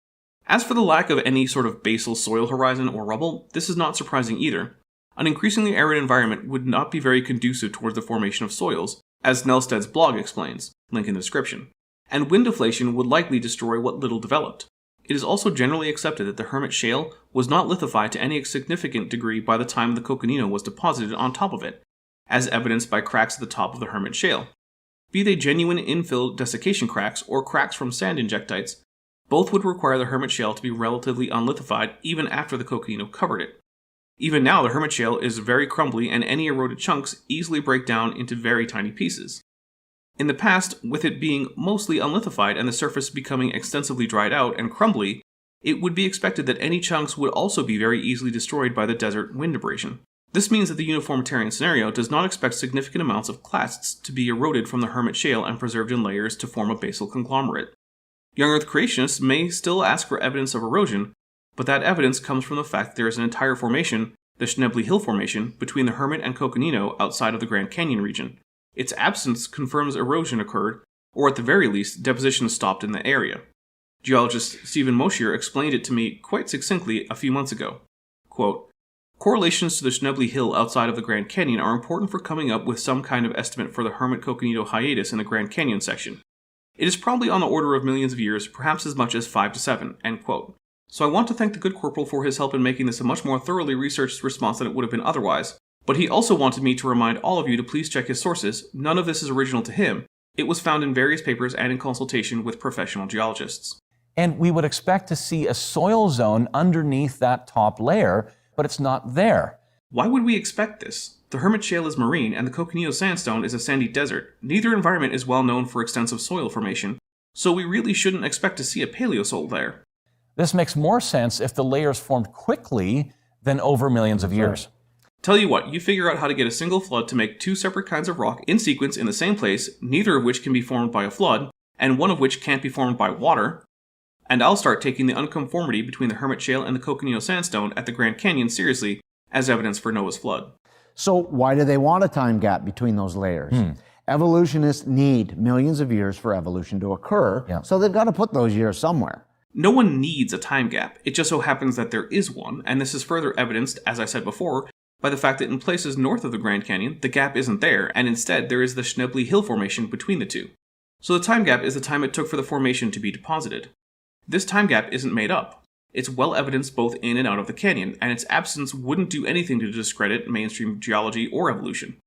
As for the lack of any sort of basal soil horizon or rubble, this is not surprising either. An increasingly arid environment would not be very conducive towards the formation of soils, as Nelsted's blog explains, link in the description, and wind deflation would likely destroy what little developed. It is also generally accepted that the Hermit Shale was not lithified to any significant degree by the time the Coconino was deposited on top of it, as evidenced by cracks at the top of the Hermit Shale. Be they genuine infill desiccation cracks or cracks from sand injectites, both would require the Hermit Shale to be relatively unlithified even after the Coconino covered it. Even now, the Hermit Shale is very crumbly and any eroded chunks easily break down into very tiny pieces. In the past, with it being mostly unlithified and the surface becoming extensively dried out and crumbly, it would be expected that any chunks would also be very easily destroyed by the desert wind abrasion. This means that the uniformitarian scenario does not expect significant amounts of clasts to be eroded from the Hermit Shale and preserved in layers to form a basal conglomerate. Young Earth creationists may still ask for evidence of erosion, but that evidence comes from the fact that there is an entire formation, the Schnebly Hill Formation, between the Hermit and Coconino outside of the Grand Canyon region. Its absence confirms erosion occurred, or at the very least, deposition stopped in the area. Geologist Stephen Moshier explained it to me quite succinctly a few months ago. Quote, correlations to the Schnebly Hill outside of the Grand Canyon are important for coming up with some kind of estimate for the Hermit-Coconino hiatus in the Grand Canyon section. It is probably on the order of millions of years, perhaps as much as 5 to 7, end quote. So I want to thank the good corporal for his help in making this a much more thoroughly researched response than it would have been otherwise. But he also wanted me to remind all of you to please check his sources. None of this is original to him. It was found in various papers and in consultation with professional geologists. And we would expect to see a soil zone underneath that top layer, but it's not there. Why would we expect this? The Hermit Shale is marine and the Coconino Sandstone is a sandy desert. Neither environment is well known for extensive soil formation, so we really shouldn't expect to see a paleosoil there. This makes more sense if the layers formed quickly than over millions of years. Tell you what, you figure out how to get a single flood to make two separate kinds of rock in sequence in the same place, neither of which can be formed by a flood, and one of which can't be formed by water, and I'll start taking the unconformity between the Hermit Shale and the Coconino Sandstone at the Grand Canyon seriously as evidence for Noah's flood. So why do they want a time gap between those layers? Evolutionists need millions of years for evolution to occur, so they've got to put those years somewhere. No one needs a time gap. It just so happens that there is one, and this is further evidenced, as I said before, by the fact that in places north of the Grand Canyon, the gap isn't there, and instead there is the Schnebly Hill Formation between the two. So the time gap is the time it took for the formation to be deposited. This time gap isn't made up. It's well evidenced both in and out of the canyon, and its absence wouldn't do anything to discredit mainstream geology or evolution.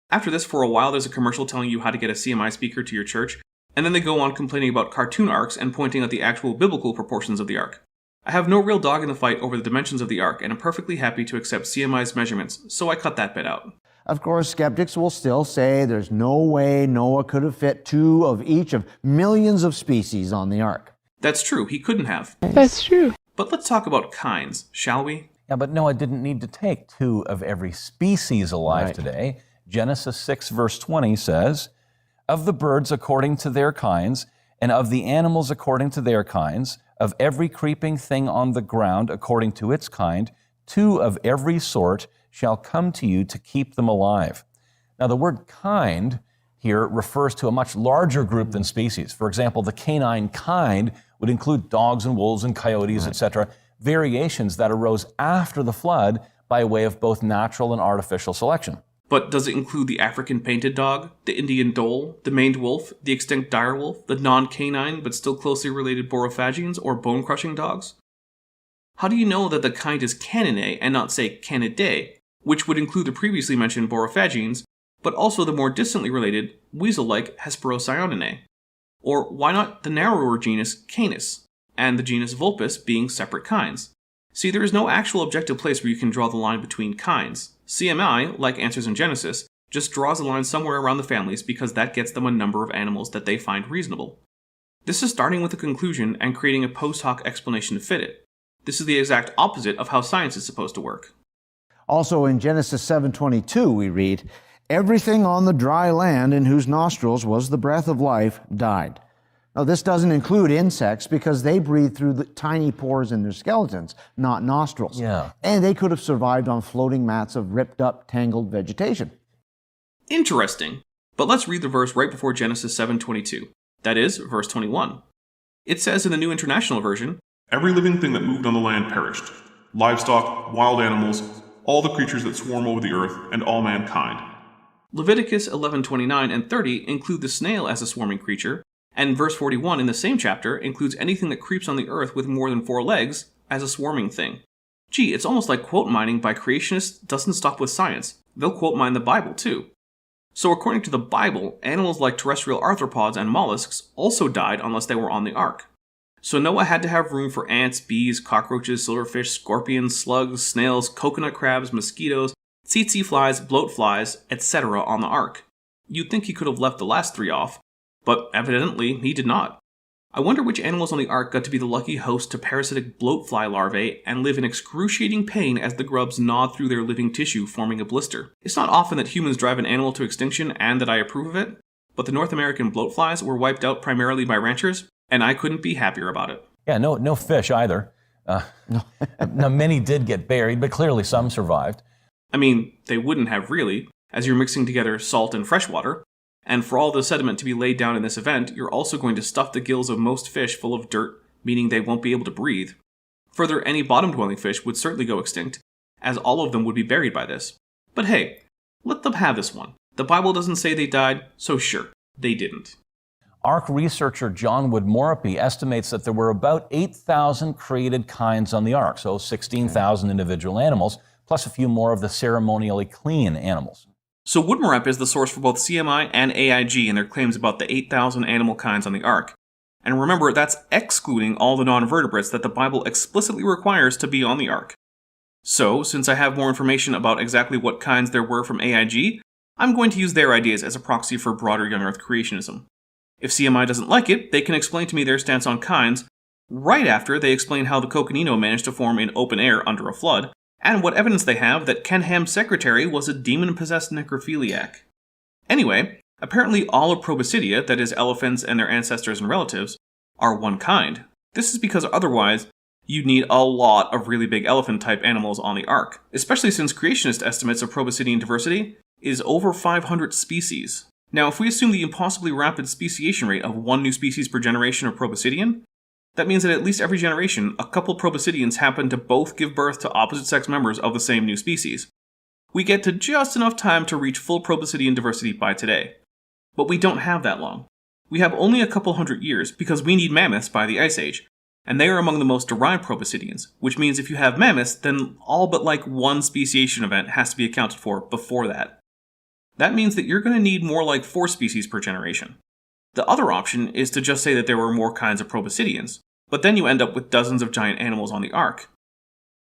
After this, for a while there's a commercial telling you how to get a CMI speaker to your church, and then they go on complaining about cartoon arcs and pointing out the actual biblical proportions of the ark. I have no real dog in the fight over the dimensions of the ark, and I'm perfectly happy to accept CMI's measurements, so I cut that bit out. Of course, skeptics will still say there's no way Noah could have fit two of each of millions of species on the ark. That's true, he couldn't have. That's true. But let's talk about kinds, shall we? Yeah, but Noah didn't need to take two of every species alive today. Genesis 6 verse 20 says, of the birds according to their kinds, and of the animals according to their kinds, of every creeping thing on the ground according to its kind, two of every sort shall come to you to keep them alive. Now the word kind here refers to a much larger group than species. For example, the canine kind would include dogs and wolves and coyotes, etc., variations that arose after the flood by way of both natural and artificial selection. But does it include the African painted dog, the Indian dhole, the maned wolf, the extinct direwolf, the non-canine but still closely related borophagians or bone-crushing dogs? How do you know that the kind is Caninae and not, say, Canidae, which would include the previously mentioned borophagians, but also the more distantly related, weasel-like Hesperocyaninae? Or why not the narrower genus Canis, and the genus Vulpes being separate kinds? See, there is no actual objective place where you can draw the line between kinds. CMI, like answers in Genesis, just draws a line somewhere around the families because that gets them a number of animals that they find reasonable. This is starting with a conclusion and creating a post hoc explanation to fit it. This is the exact opposite of how science is supposed to work. Also in Genesis 7:22 we read, "Everything on the dry land in whose nostrils was the breath of life died." Now this doesn't include insects because they breathe through the tiny pores in their skeletons, not nostrils. Yeah. And they could have survived on floating mats of ripped up, tangled vegetation. Interesting. But let's read the verse right before Genesis 7:22. That is, verse 21. It says in the New International Version, "Every living thing that moved on the land perished. Livestock, wild animals, all the creatures that swarm over the earth, and all mankind." Leviticus 11:29 and 30 include the snail as a swarming creature, and verse 41 in the same chapter includes anything that creeps on the earth with more than 4 legs as a swarming thing. Gee, it's almost like quote mining by creationists doesn't stop with science. They'll quote mine the Bible too. So according to the Bible, animals like terrestrial arthropods and mollusks also died unless they were on the ark. So Noah had to have room for ants, bees, cockroaches, silverfish, scorpions, slugs, snails, coconut crabs, mosquitoes, tsetse flies, bloat flies, etc. on the ark. You'd think he could have left the last 3 off, but evidently he did not. I wonder which animals on the ark got to be the lucky host to parasitic bloatfly larvae and live in excruciating pain as the grubs gnawed through their living tissue, forming a blister. It's not often that humans drive an animal to extinction and that I approve of it, but the North American bloatflies were wiped out primarily by ranchers, and I couldn't be happier about it. Yeah, no fish either. Now, many did get buried, but clearly some survived. I mean, they wouldn't have really, as you're mixing together salt and fresh water. And for all the sediment to be laid down in this event, you're also going to stuff the gills of most fish full of dirt, meaning they won't be able to breathe. Further, any bottom-dwelling fish would certainly go extinct, as all of them would be buried by this. But hey, let them have this one. The Bible doesn't say they died, so sure, they didn't. Ark researcher John Wood-Morripy estimates that there were about 8,000 created kinds on the Ark, so 16,000 individual animals, plus a few more of the ceremonially clean animals. So Wood-Morripy is the source for both CMI and AIG in their claims about the 8,000 animal kinds on the Ark. And remember, that's excluding all the non-vertebrates that the Bible explicitly requires to be on the Ark. So, since I have more information about exactly what kinds there were from AIG, I'm going to use their ideas as a proxy for broader young Earth creationism. If CMI doesn't like it, they can explain to me their stance on kinds right after they explain how the Coconino managed to form in open air under a flood, and what evidence they have that Ken Ham's secretary was a demon-possessed necrophiliac. Anyway, apparently all of Proboscidea, that is elephants and their ancestors and relatives, are one kind. This is because otherwise, you'd need a lot of really big elephant-type animals on the Ark, especially since creationist estimates of Proboscidean diversity is over 500 species. Now, if we assume the impossibly rapid speciation rate of 1 new species per generation of Proboscidean, that means that at least every generation, a couple Proboscideans happen to both give birth to opposite-sex members of the same new species. We get to just enough time to reach full Proboscidean diversity by today. But we don't have that long. We have only a couple hundred years because we need mammoths by the Ice Age, and they are among the most derived Proboscideans, which means if you have mammoths, then all but like 1 speciation event has to be accounted for before that. That means that you're going to need more like 4 species per generation. The other option is to just say that there were more kinds of Proboscideans, but then you end up with dozens of giant animals on the Ark.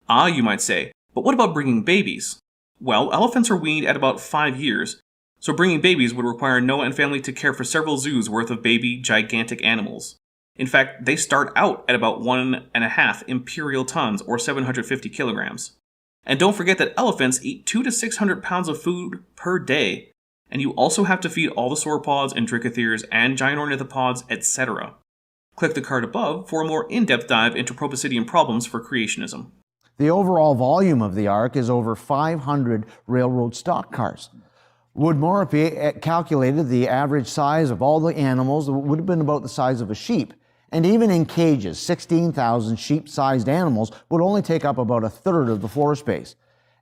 Ah, you might say, but what about bringing babies? Well, elephants are weaned at about 5 years, so bringing babies would require Noah and family to care for several zoos worth of baby, gigantic animals. In fact, they start out at about 1.5 imperial tons, or 750 kilograms. And don't forget that elephants eat 200 to 600 pounds of food per day, and you also have to feed all the sauropods and trichotheres and giant ornithopods, etc. Click the card above for a more in-depth dive into Proboscidean problems for creationism. The overall volume of the Ark is over 500 railroad stock cars. Wood-Morripy calculated the average size of all the animals would have been about the size of a sheep. And even in cages, 16,000 sheep-sized animals would only take up about 1/3 of the floor space.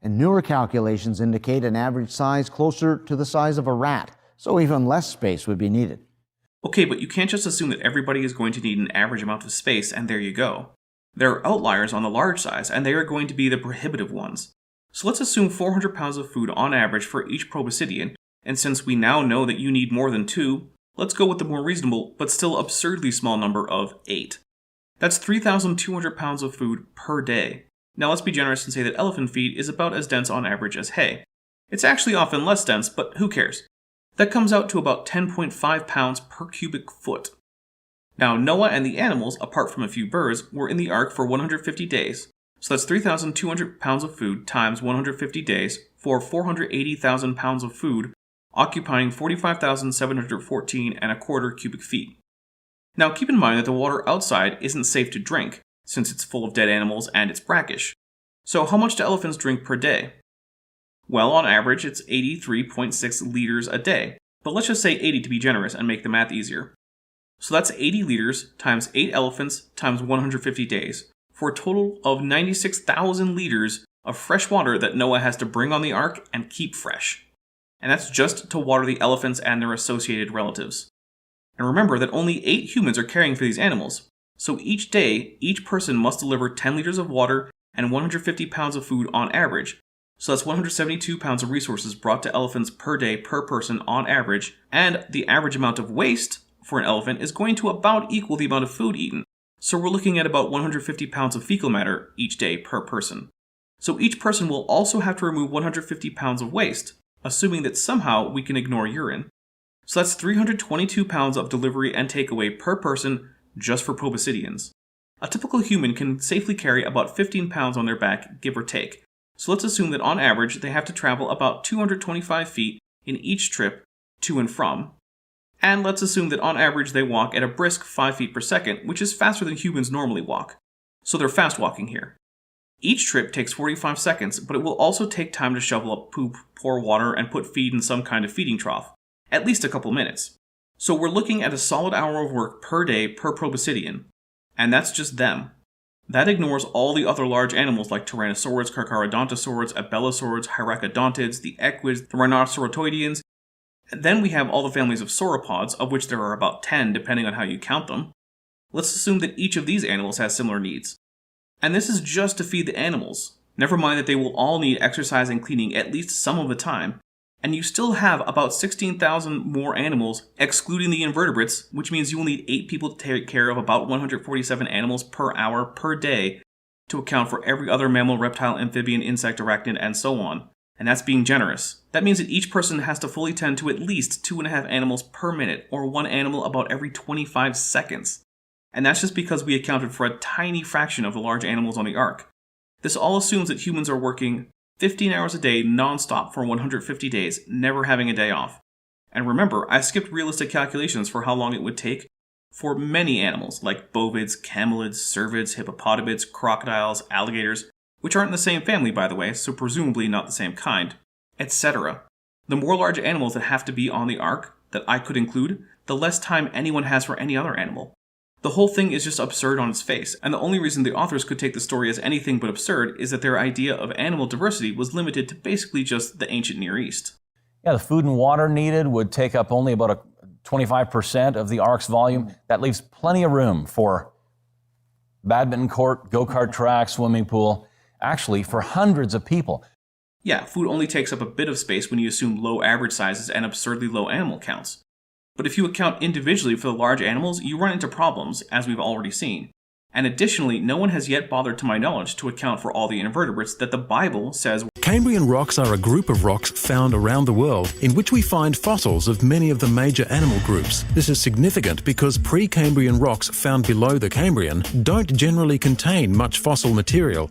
And newer calculations indicate an average size closer to the size of a rat, so even less space would be needed. Okay, but you can't just assume that everybody is going to need an average amount of space and there you go. There are outliers on the large size, and they are going to be the prohibitive ones. So let's assume 400 pounds of food on average for each Proboscidean, and since we now know that you need more than 2, let's go with the more reasonable, but still absurdly small number of 8. That's 3,200 pounds of food per day. Now let's be generous and say that elephant feed is about as dense on average as hay. It's actually often less dense, but who cares? That comes out to about 10.5 pounds per cubic foot. Now Noah and the animals, apart from a few birds, were in the ark for 150 days, so that's 3,200 pounds of food times 150 days for 480,000 pounds of food, occupying 45,714 and a quarter cubic feet. Now keep in mind that the water outside isn't safe to drink, since it's full of dead animals and it's brackish. So how much do elephants drink per day? Well, on average, it's 83.6 liters a day, but let's just say 80 to be generous and make the math easier. So that's 80 liters times 8 elephants times 150 days, for a total of 96,000 liters of fresh water that Noah has to bring on the ark and keep fresh. And that's just to water the elephants and their associated relatives. And remember that only 8 humans are caring for these animals, so each day, each person must deliver 10 liters of water and 150 pounds of food on average. So that's 172 pounds of resources brought to elephants per day per person on average, and the average amount of waste for an elephant is going to about equal the amount of food eaten. So we're looking at about 150 pounds of fecal matter each day per person. So each person will also have to remove 150 pounds of waste, assuming that somehow we can ignore urine. So that's 322 pounds of delivery and takeaway per person just for proboscideans. A typical human can safely carry about 15 pounds on their back, give or take. So let's assume that on average they have to travel about 225 feet in each trip to and from. And let's assume that on average they walk at a brisk 5 feet per second, which is faster than humans normally walk. So they're fast walking here. Each trip takes 45 seconds, but it will also take time to shovel up poop, pour water, and put feed in some kind of feeding trough. At least a couple minutes. So we're looking at a solid hour of work per day per proboscidean. And that's just them. That ignores all the other large animals like Tyrannosaurs, Carcharodontosaurs, Abelisaurs, Hyracodontid, the equids, the Rhinoceratoideans. And then we have all the families of sauropods, of which there are about 10 depending on how you count them. Let's assume that each of these animals has similar needs. And this is just to feed the animals. Never mind that they will all need exercise and cleaning at least some of the time. And you still have about 16,000 more animals, excluding the invertebrates, which means you will need 8 people to take care of about 147 animals per hour per day to account for every other mammal, reptile, amphibian, insect, arachnid, and so on. And that's being generous. That means that each person has to fully tend to at least 2.5 animals per minute, or 1 animal about every 25 seconds. And that's just because we accounted for a tiny fraction of the large animals on the ark. This all assumes that humans are working 15 hours a day non-stop for 150 days, never having a day off. And remember, I skipped realistic calculations for how long it would take for many animals, like bovids, camelids, cervids, hippopotamids, crocodiles, alligators, which aren't in the same family by the way, so presumably not the same kind, etc. The more large animals that have to be on the ark, that I could include, the less time anyone has for any other animal. The whole thing is just absurd on its face, and the only reason the authors could take the story as anything but absurd is that their idea of animal diversity was limited to basically just the ancient Near East. Yeah, the food and water needed would take up only about 25% of the ark's volume. That leaves plenty of room for badminton court, go-kart track, swimming pool, actually for hundreds of people. Yeah, food only takes up a bit of space when you assume low average sizes and absurdly low animal counts. But if you account individually for the large animals, you run into problems, as we've already seen. And additionally, no one has yet bothered to my knowledge to account for all the invertebrates that the Bible says. Cambrian rocks are a group of rocks found around the world in which we find fossils of many of the major animal groups. This is significant because pre-Cambrian rocks found below the Cambrian don't generally contain much fossil material.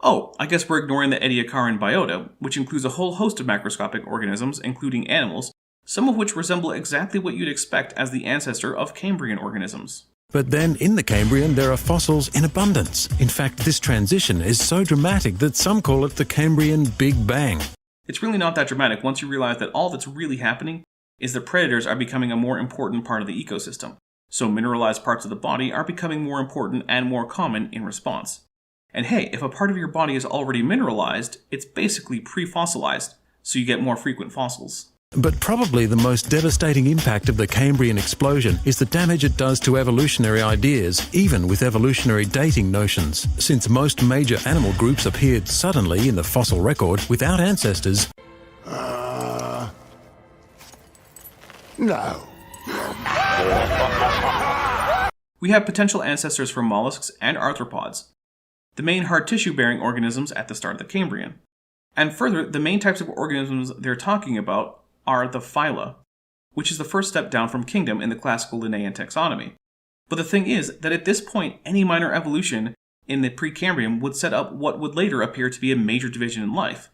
Oh, I guess we're ignoring the Ediacaran Biota, which includes a whole host of macroscopic organisms, including animals, some of which resemble exactly what you'd expect as the ancestor of Cambrian organisms. But then in the Cambrian there are fossils in abundance. In fact, this transition is so dramatic that some call it the Cambrian Big Bang. It's really not that dramatic once you realize that all that's really happening is that predators are becoming a more important part of the ecosystem, so mineralized parts of the body are becoming more important and more common in response. And hey, if a part of your body is already mineralized, it's basically pre-fossilized, so you get more frequent fossils. But probably the most devastating impact of the Cambrian explosion is the damage it does to evolutionary ideas, even with evolutionary dating notions. Since most major animal groups appeared suddenly in the fossil record without ancestors, No. We have potential ancestors for mollusks and arthropods. the main hard tissue-bearing organisms at the start of the Cambrian. And further, the main types of organisms they're talking about are the phyla, which is the first step down from kingdom in the classical Linnaean taxonomy. But the thing is that at this point, any minor evolution in the Precambrian would set up what would later appear to be a major division in life.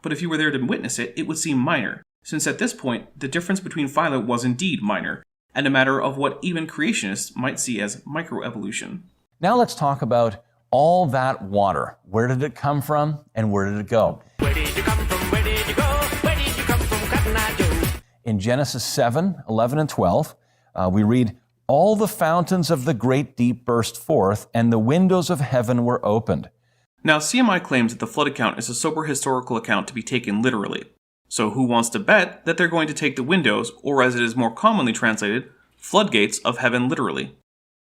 But if you were there to witness it, it would seem minor, since at this point, the difference between phyla was indeed minor, and a matter of what even creationists might see as microevolution. Now let's talk about all that water. Where did it come from, and where did it go? Where did you come from? Where did you go? Where did you come from, Cotton Eye Joe? In Genesis 7, 11, and 12, we read, "All the fountains of the great deep burst forth, and the windows of heaven were opened." Now, CMI claims that the flood account is a sober historical account to be taken literally. So who wants to bet that they're going to take the windows, or as it is more commonly translated, floodgates of heaven literally?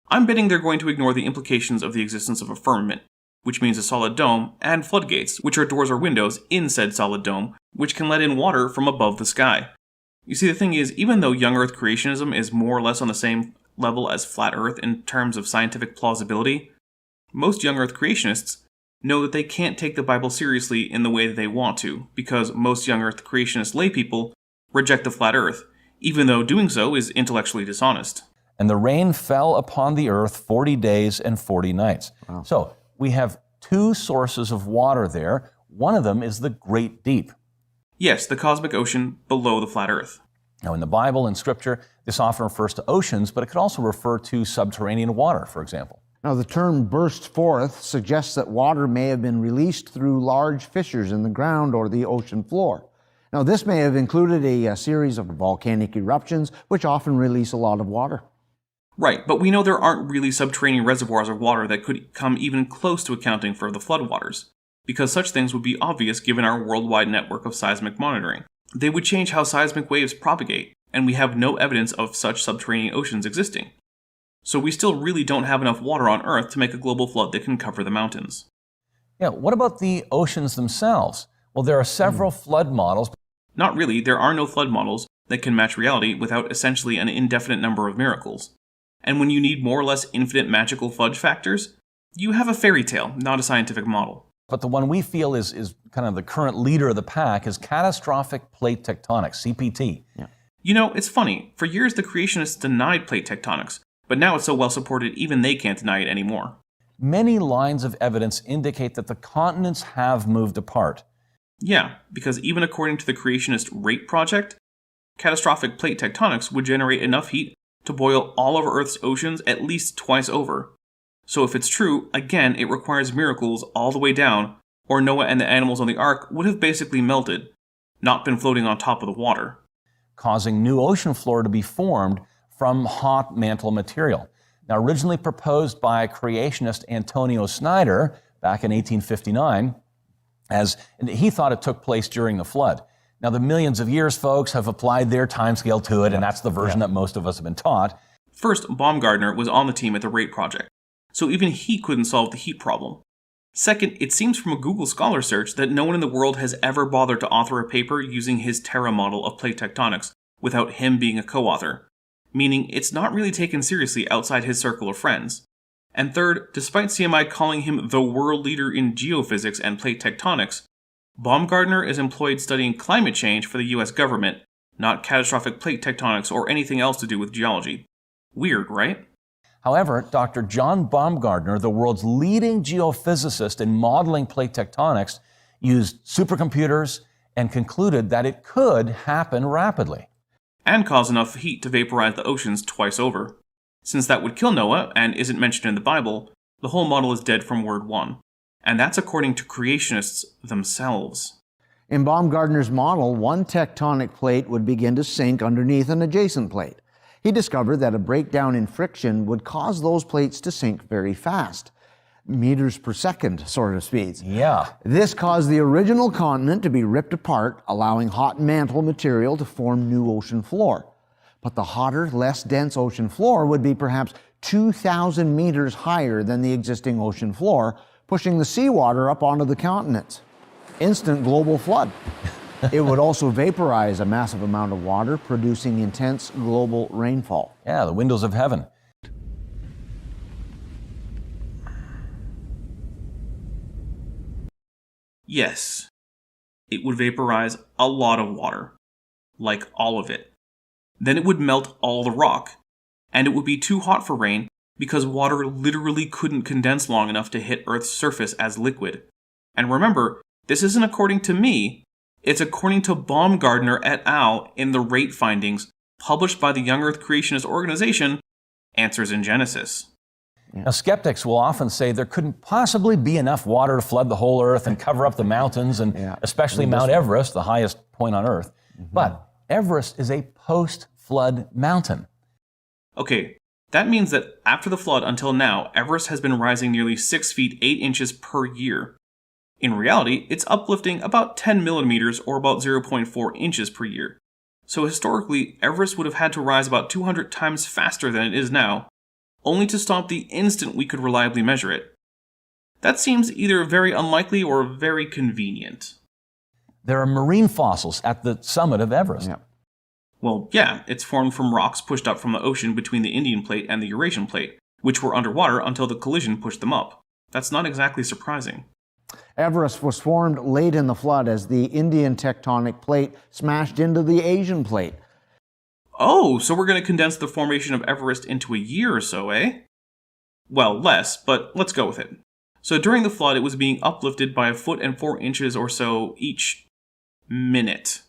I'm betting they're going to ignore the implications of the existence of a firmament, which means a solid dome, and floodgates, which are doors or windows in said solid dome, which can let in water from above the sky. You see, the thing is, even though young Earth creationism is more or less on the same level as flat Earth in terms of scientific plausibility, most young Earth creationists know that they can't take the Bible seriously in the way that they want to, because most young Earth creationist laypeople reject the flat Earth, even though doing so is intellectually dishonest. And the rain fell upon the earth 40 days and 40 nights. Wow. So we have two sources of water there. One of them is the great deep. Yes, the cosmic ocean below the flat Earth. Now in the Bible and Scripture, this often refers to oceans, but it could also refer to subterranean water, for example. Now, the term burst forth suggests that water may have been released through large fissures in the ground or the ocean floor. Now, this may have included a series of volcanic eruptions, which often release a lot of water. Right, but we know there aren't really subterranean reservoirs of water that could come even close to accounting for the floodwaters, because such things would be obvious given our worldwide network of seismic monitoring. They would change how seismic waves propagate, and we have no evidence of such subterranean oceans existing. So we still really don't have enough water on Earth to make a global flood that can cover the mountains. Yeah, what about the oceans themselves? Well, there are several flood models. Not really, there are no flood models that can match reality without essentially an indefinite number of miracles. And when you need more or less infinite magical fudge factors, you have a fairy tale, not a scientific model. But the one we feel is kind of the current leader of the pack is catastrophic plate tectonics, CPT. Yeah. You know, it's funny. For years, the creationists denied plate tectonics, but now it's so well supported, even they can't deny it anymore. Many lines of evidence indicate that the continents have moved apart. Yeah, because even according to the creationist rate project, catastrophic plate tectonics would generate enough heat to boil all of Earth's oceans at least twice over. So if it's true, again, it requires miracles all the way down, or Noah and the animals on the ark would have basically melted, not been floating on top of the water, causing new ocean floor to be formed from hot mantle material. Now, originally proposed by creationist Antonio Snyder back in 1859, as he thought it took place during the flood. Now, the millions of years folks have applied their timescale to it, and that's the version that most of us have been taught. First, Baumgartner was on the team at the rate project, so even he couldn't solve the heat problem. Second, it seems from a Google Scholar search that no one in the world has ever bothered to author a paper using his Terra model of plate tectonics without him being a co-author, meaning it's not really taken seriously outside his circle of friends. And third, despite CMI calling him the world leader in geophysics and plate tectonics, Baumgartner is employed studying climate change for the US government, not catastrophic plate tectonics or anything else to do with geology. Weird, right? However, Dr. John Baumgartner, the world's leading geophysicist in modeling plate tectonics, used supercomputers and concluded that it could happen rapidly. And cause enough heat to vaporize the oceans twice over. Since that would kill Noah, and isn't mentioned in the Bible, the whole model is dead from word one. And that's according to creationists themselves. In Baumgartner's model, one tectonic plate would begin to sink underneath an adjacent plate. He discovered that a breakdown in friction would cause those plates to sink very fast, meters per second sort of speeds. Yeah. This caused the original continent to be ripped apart, allowing hot mantle material to form new ocean floor. But the hotter, less dense ocean floor would be perhaps 2,000 meters higher than the existing ocean floor, pushing the seawater up onto the continents. Instant global flood. It would also vaporize a massive amount of water, producing intense global rainfall. Yeah, the windows of heaven. Yes. It would vaporize a lot of water. Like all of it. Then it would melt all the rock. And it would be too hot for rain because water literally couldn't condense long enough to hit Earth's surface as liquid. And remember, this isn't according to me, it's according to Baumgartner et al. In the rate findings published by the Young Earth Creationist organization, Answers in Genesis. Now, skeptics will often say there couldn't possibly be enough water to flood the whole Earth and cover up the mountains, and especially Mount Everest, the highest point on Earth. But Everest is a post-flood mountain. Okay, that means that after the flood until now, Everest has been rising nearly 6 feet 8 inches per year. In reality, it's uplifting about 10 millimeters or about 0.4 inches per year. So historically, Everest would have had to rise about 200 times faster than it is now, only to stop the instant we could reliably measure it. That seems either very unlikely or very convenient. There are marine fossils at the summit of Everest. Well, yeah, it's formed from rocks pushed up from the ocean between the Indian Plate and the Eurasian Plate, which were underwater until the collision pushed them up. That's not exactly surprising. Everest was formed late in the flood as the Indian tectonic plate smashed into the Asian plate. Oh, so we're going to condense the formation of Everest into a year or so, eh? Well, less, but let's go with it. So during the flood, it was being uplifted by 1 foot and 4 inches or so each minute.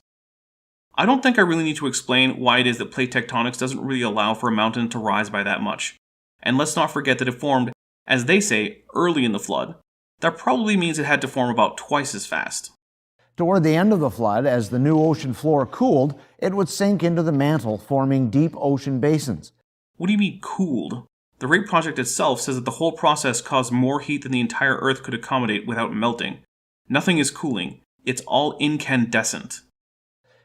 I don't think I really need to explain why it is that plate tectonics doesn't really allow for a mountain to rise by that much. And let's not forget that it formed, as they say, early in the flood. That probably means it had to form about twice as fast. Toward the end of the flood, as the new ocean floor cooled, it would sink into the mantle, forming deep ocean basins. What do you mean cooled? The rate project itself says that the whole process caused more heat than the entire Earth could accommodate without melting. Nothing is cooling. It's all incandescent.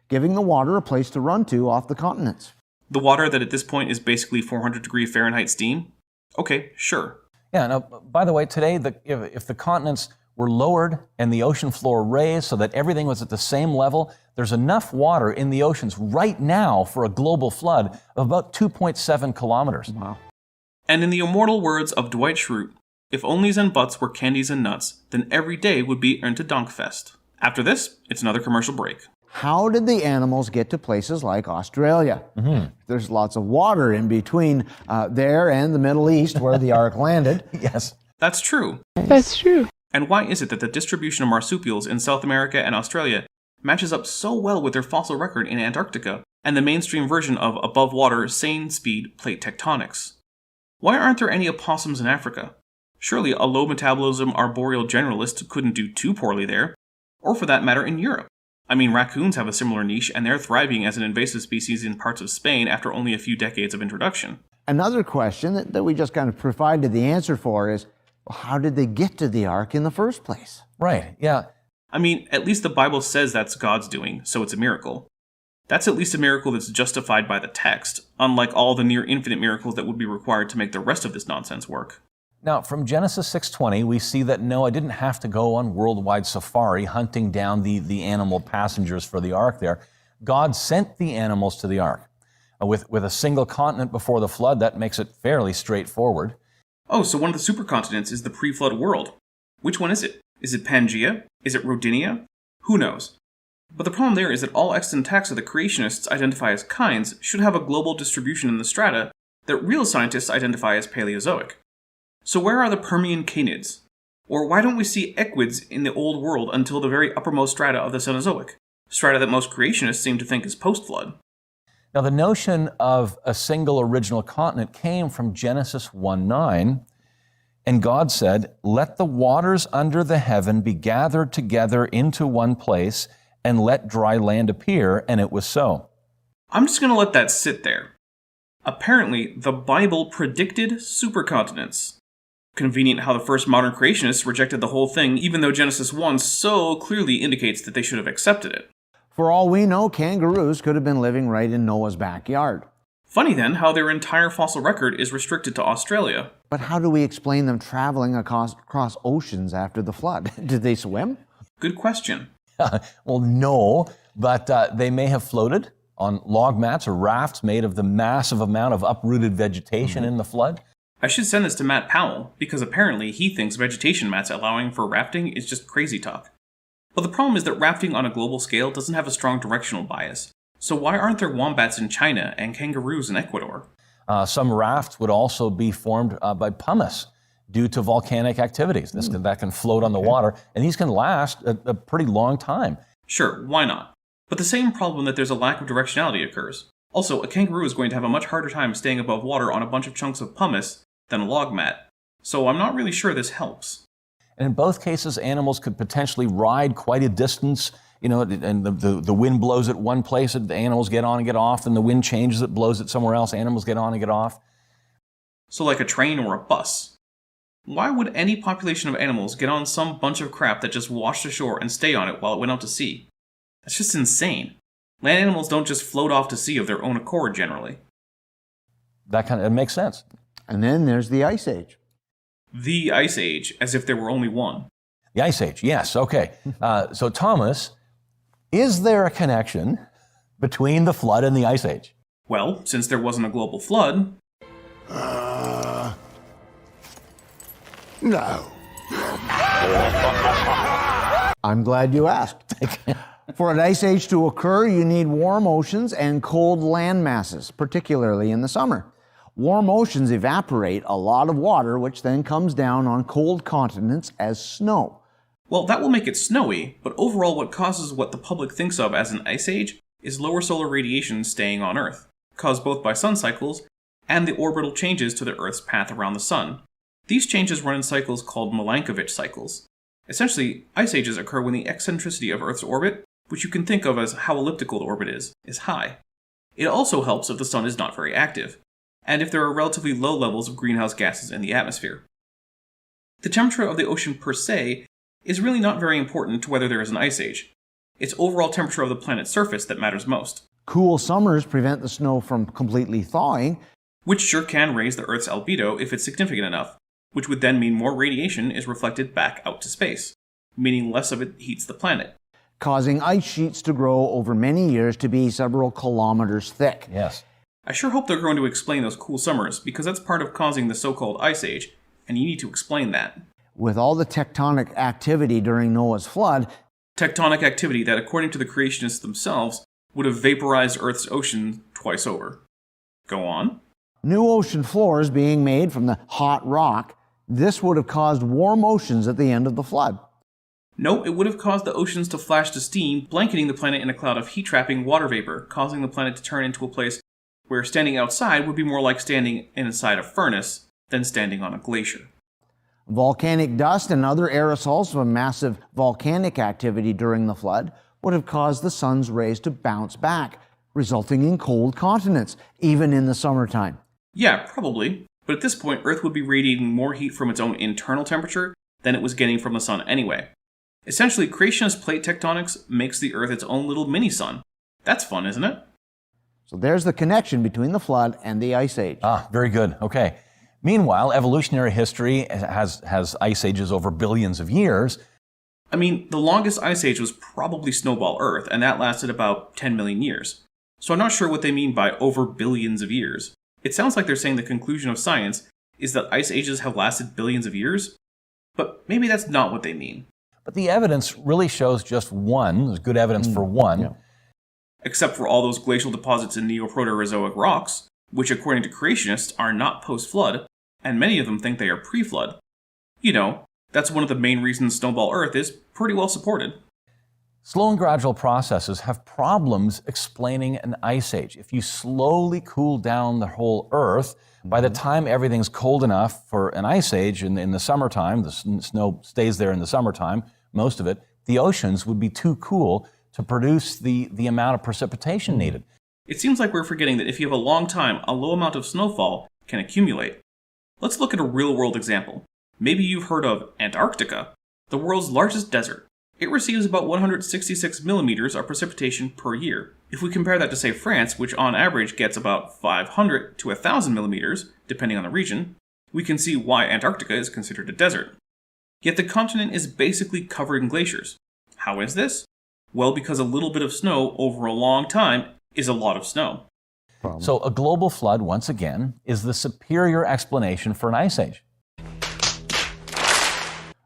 Giving the water a place to run to off the continents. The water that at this point is basically 400 degree Fahrenheit steam? Okay, sure. Yeah, now, by the way, today, if the continents were lowered and the ocean floor raised so that everything was at the same level, there's enough water in the oceans right now for a global flood of about 2.7 kilometers. Wow. And in the immortal words of Dwight Schrute, if onlys and buts were candies and nuts, then every day would be Ernte Dankfest. After this, it's another commercial break. How did the animals get to places like Australia? There's lots of water in between there and the Middle East where the Ark landed. Yes. That's true. That's true. And why is it that the distribution of marsupials in South America and Australia matches up so well with their fossil record in Antarctica and the mainstream version of above-water, sane-speed plate tectonics? Why aren't there any opossums in Africa? Surely a low-metabolism arboreal generalist couldn't do too poorly there. Or for that matter in Europe. I mean, raccoons have a similar niche, and they're thriving as an invasive species in parts of Spain after only a few decades of introduction. Another question that we just kind of provided the answer for is, well, how did they get to the Ark in the first place? Right, yeah. I mean, at least the Bible says that's God's doing, so it's a miracle. That's at least a miracle that's justified by the text, unlike all the near-infinite miracles that would be required to make the rest of this nonsense work. Now, from Genesis 6:20, we see that Noah didn't have to go on worldwide safari hunting down the animal passengers for the ark there. God sent the animals to the ark. With a single continent before the flood, that makes it fairly straightforward. Oh, so one of the supercontinents is the pre-flood world. Which one is it? Is it Pangaea? Is it Rodinia? Who knows? But the problem there is that all extant texts that the creationists identify as kinds should have a global distribution in the strata that real scientists identify as Paleozoic. So where are the Permian canids? Or why don't we see equids in the Old World until the very uppermost strata of the Cenozoic? Strata that most creationists seem to think is post-flood. Now, the notion of a single original continent came from Genesis 1:9, and God said, "Let the waters under the heaven be gathered together into one place, and let dry land appear," and it was so. I'm just going to let that sit there. Apparently, the Bible predicted supercontinents. Convenient how the first modern creationists rejected the whole thing, even though Genesis 1 so clearly indicates that they should have accepted it. For all we know, kangaroos could have been living right in Noah's backyard. Funny then how their entire fossil record is restricted to Australia. But how do we explain them traveling across oceans after the flood? Did they swim? Good question. Well, no, but they may have floated on log mats or rafts made of the massive amount of uprooted vegetation in the flood. I should send this to Matt Powell, because apparently he thinks vegetation mats allowing for rafting is just crazy talk. But the problem is that rafting on a global scale doesn't have a strong directional bias. So why aren't there wombats in China and kangaroos in Ecuador? Some rafts would also be formed by pumice due to volcanic activities. That can float on the water, and these can last a pretty long time. Sure, why not? But the same problem that there's a lack of directionality occurs. Also, a kangaroo is going to have a much harder time staying above water on a bunch of chunks of pumice than a log mat. So I'm not really sure this helps. And in both cases, animals could potentially ride quite a distance, and the wind blows at one place, and the animals get on and get off, and the wind changes, it blows it somewhere else, animals get on and get off. So like a train or a bus. Why would any population of animals get on some bunch of crap that just washed ashore and stay on it while it went out to sea? That's just insane. Land animals don't just float off to sea of their own accord generally. It makes sense. And then there's the Ice Age. The Ice Age, as if there were only one. The Ice Age, yes, okay. So Thomas, is there a connection between the flood and the Ice Age? Well, since there wasn't a global flood... No. I'm glad you asked. For an ice age to occur, you need warm oceans and cold land masses, particularly in the summer. Warm oceans evaporate a lot of water, which then comes down on cold continents as snow. Well, that will make it snowy, but overall what causes what the public thinks of as an ice age is lower solar radiation staying on Earth, caused both by sun cycles and the orbital changes to the Earth's path around the sun. These changes run in cycles called Milankovitch cycles. Essentially, ice ages occur when the eccentricity of Earth's orbit, which you can think of as how elliptical the orbit is high. It also helps if the sun is not very active, and if there are relatively low levels of greenhouse gases in the atmosphere. The temperature of the ocean per se is really not very important to whether there is an ice age. It's overall temperature of the planet's surface that matters most. Cool summers prevent the snow from completely thawing, which sure can raise the Earth's albedo if it's significant enough, which would then mean more radiation is reflected back out to space, meaning less of it heats the planet, causing ice sheets to grow over many years to be several kilometers thick. Yes. I sure hope they're going to explain those cool summers, because that's part of causing the so-called ice age, and you need to explain that. With all the tectonic activity during Noah's flood, tectonic activity that, according to the creationists themselves, would have vaporized Earth's ocean twice over. Go on. New ocean floors being made from the hot rock, this would have caused warm oceans at the end of the flood. No, it would have caused the oceans to flash to steam, blanketing the planet in a cloud of heat-trapping water vapor, causing the planet to turn into a place where standing outside would be more like standing inside a furnace than standing on a glacier. Volcanic dust and other aerosols from massive volcanic activity during the flood would have caused the sun's rays to bounce back, resulting in cold continents, even in the summertime. Yeah, probably. But at this point, Earth would be radiating more heat from its own internal temperature than it was getting from the sun anyway. Essentially, creationist plate tectonics makes the Earth its own little mini-sun. That's fun, isn't it? So there's the connection between the flood and the Ice Age. Very good. Okay. Meanwhile, evolutionary history has ice ages over billions of years. I mean, the longest ice age was probably Snowball Earth, and that lasted about 10 million years. So I'm not sure what they mean by over billions of years. It sounds like they're saying the conclusion of science is that ice ages have lasted billions of years, but maybe that's not what they mean. But the evidence really shows just one. There's good evidence for one. Yeah. Except for all those glacial deposits in Neoproterozoic rocks, which according to creationists are not post-flood, and many of them think they are pre-flood. You know, that's one of the main reasons Snowball Earth is pretty well supported. Slow and gradual processes have problems explaining an ice age. If you slowly cool down the whole Earth, by the time everything's cold enough for an ice age in the summertime, the snow stays there in the summertime, most of it, the oceans would be too cool to produce the amount of precipitation needed. It seems like we're forgetting that if you have a long time, a low amount of snowfall can accumulate. Let's look at a real-world example. Maybe you've heard of Antarctica, the world's largest desert. It receives about 166 millimeters of precipitation per year. If we compare that to, say, France, which on average gets about 500 to 1,000 millimeters, depending on the region, we can see why Antarctica is considered a desert. Yet the continent is basically covered in glaciers. How is this? Well, because a little bit of snow over a long time is a lot of snow. So a global flood, once again, is the superior explanation for an ice age.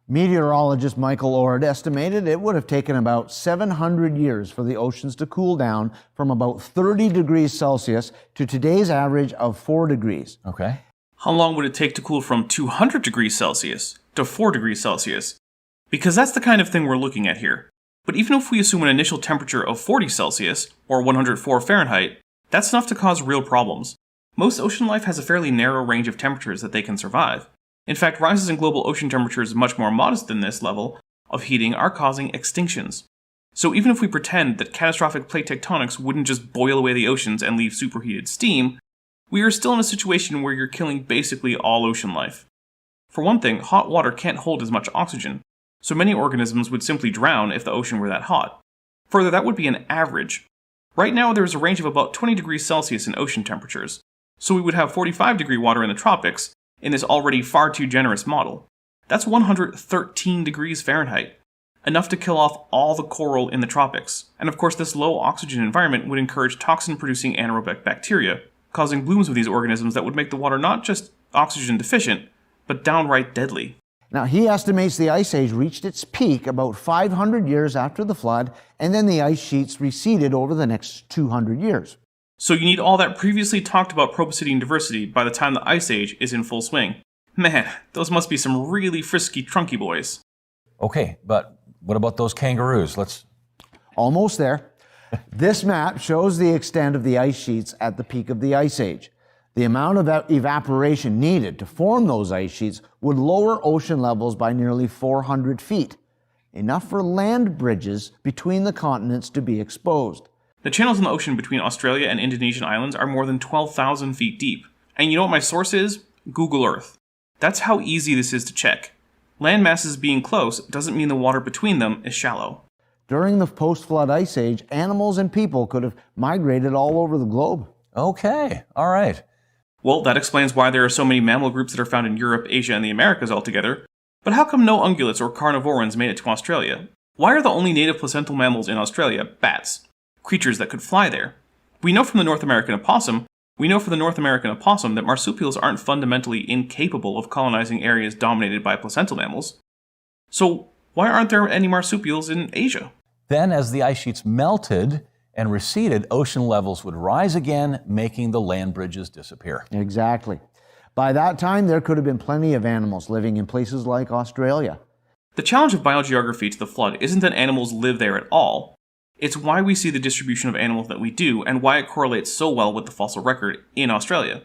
Meteorologist Michael Ord estimated it would have taken about 700 years for the oceans to cool down from about 30 degrees Celsius to today's average of 4 degrees. Okay. How long would it take to cool from 200 degrees Celsius to 4 degrees Celsius? Because that's the kind of thing we're looking at here. But even if we assume an initial temperature of 40 Celsius, or 104 Fahrenheit, that's enough to cause real problems. Most ocean life has a fairly narrow range of temperatures that they can survive. In fact, rises in global ocean temperatures much more modest than this level of heating are causing extinctions. So even if we pretend that catastrophic plate tectonics wouldn't just boil away the oceans and leave superheated steam, we are still in a situation where you're killing basically all ocean life. For one thing, hot water can't hold as much oxygen, so many organisms would simply drown if the ocean were that hot. Further, that would be an average. Right now, there is a range of about 20 degrees Celsius in ocean temperatures, so we would have 45-degree water in the tropics in this already far too generous model. That's 113 degrees Fahrenheit, enough to kill off all the coral in the tropics. And of course, this low oxygen environment would encourage toxin-producing anaerobic bacteria, causing blooms of these organisms that would make the water not just oxygen deficient, but downright deadly. Now, he estimates the Ice Age reached its peak about 500 years after the flood, and then the ice sheets receded over the next 200 years. So you need all that previously talked about proboscidean diversity by the time the Ice Age is in full swing. Man, those must be some really frisky, trunky boys. Okay, but what about those kangaroos? Almost there. This map shows the extent of the ice sheets at the peak of the Ice Age. The amount of evaporation needed to form those ice sheets would lower ocean levels by nearly 400 feet, enough for land bridges between the continents to be exposed. The channels in the ocean between Australia and Indonesian islands are more than 12,000 feet deep. And you know what my source is? Google Earth. That's how easy this is to check. Land masses being close doesn't mean the water between them is shallow. During the post-flood Ice Age, animals and people could have migrated all over the globe. Okay, all right. Well, that explains why there are so many mammal groups that are found in Europe, Asia, and the Americas altogether. But how come no ungulates or carnivorans made it to Australia? Why are the only native placental mammals in Australia bats? Creatures that could fly there. We know from the North American opossum that marsupials aren't fundamentally incapable of colonizing areas dominated by placental mammals. So why aren't there any marsupials in Asia? Then, as the ice sheets melted and receded, ocean levels would rise again, making the land bridges disappear. Exactly. By that time, there could have been plenty of animals living in places like Australia. The challenge of biogeography to the flood isn't that animals live there at all. It's why we see the distribution of animals that we do, and why it correlates so well with the fossil record in Australia.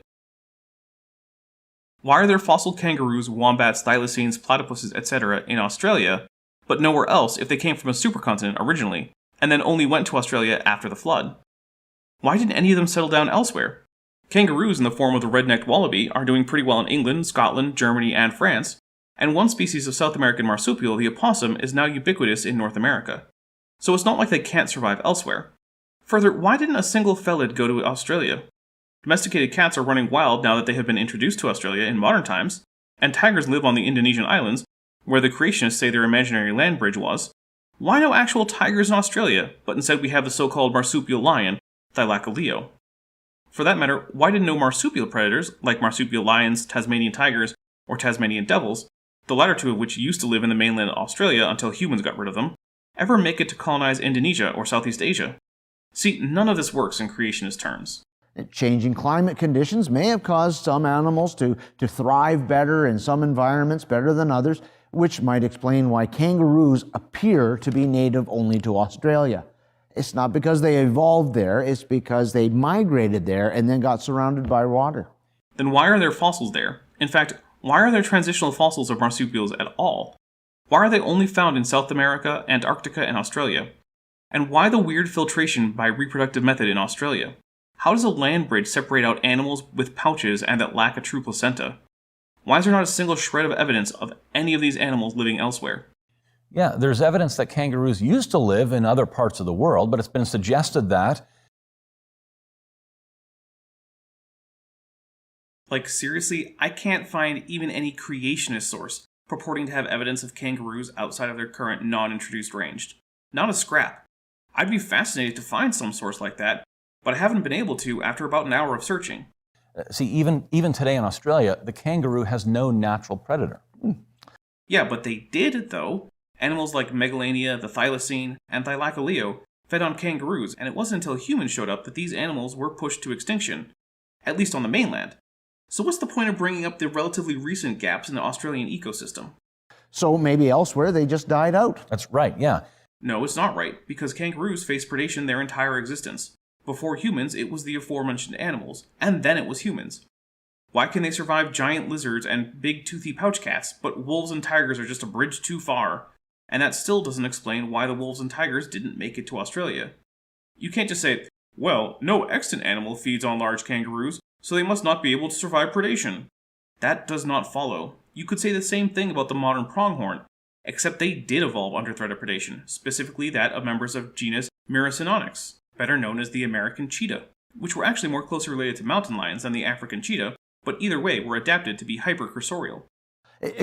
Why are there fossil kangaroos, wombats, thylacines, platypuses, etc. in Australia, but nowhere else if they came from a supercontinent originally, and then only went to Australia after the flood? Why didn't any of them settle down elsewhere? Kangaroos in the form of the red-necked wallaby are doing pretty well in England, Scotland, Germany, and France, and one species of South American marsupial, the opossum, is now ubiquitous in North America. So it's not like they can't survive elsewhere. Further, why didn't a single felid go to Australia? Domesticated cats are running wild now that they have been introduced to Australia in modern times, and tigers live on the Indonesian islands, where the creationists say their imaginary land bridge was. Why no actual tigers in Australia, but instead we have the so-called marsupial lion, Thylacoleo? For that matter, why did no marsupial predators, like marsupial lions, Tasmanian tigers, or Tasmanian devils, the latter two of which used to live in the mainland Australia until humans got rid of them, ever make it to colonize Indonesia or Southeast Asia? See, none of this works in creationist terms. Changing climate conditions may have caused some animals to thrive better in some environments better than others, which might explain why kangaroos appear to be native only to Australia. It's not because they evolved there, it's because they migrated there and then got surrounded by water. Then why are there fossils there? In fact, why are there transitional fossils of marsupials at all? Why are they only found in South America, Antarctica, and Australia? And why the weird filtration by reproductive method in Australia? How does a land bridge separate out animals with pouches and that lack a true placenta? Why is there not a single shred of evidence of any of these animals living elsewhere? Yeah, there's evidence that kangaroos used to live in other parts of the world, but it's been suggested that... Like, seriously, I can't find even any creationist source purporting to have evidence of kangaroos outside of their current non-introduced range. Not a scrap. I'd be fascinated to find some source like that, but I haven't been able to after about an hour of searching. See, even today in Australia, the kangaroo has no natural predator. Yeah, but they did, though. Animals like Megalania, the thylacine, and Thylacoleo fed on kangaroos, and it wasn't until humans showed up that these animals were pushed to extinction. At least on the mainland. So what's the point of bringing up the relatively recent gaps in the Australian ecosystem? So maybe elsewhere they just died out. That's right, yeah. No, it's not right, because kangaroos faced predation their entire existence. Before humans, it was the aforementioned animals, and then it was humans. Why can they survive giant lizards and big toothy pouch cats, but wolves and tigers are just a bridge too far? And that still doesn't explain why the wolves and tigers didn't make it to Australia. You can't just say, well, no extant animal feeds on large kangaroos, so they must not be able to survive predation. That does not follow. You could say the same thing about the modern pronghorn, except they did evolve under threat of predation, specifically that of members of genus Myricynonyx, better known as the American cheetah, which were actually more closely related to mountain lions than the African cheetah, but either way were adapted to be hypercursorial.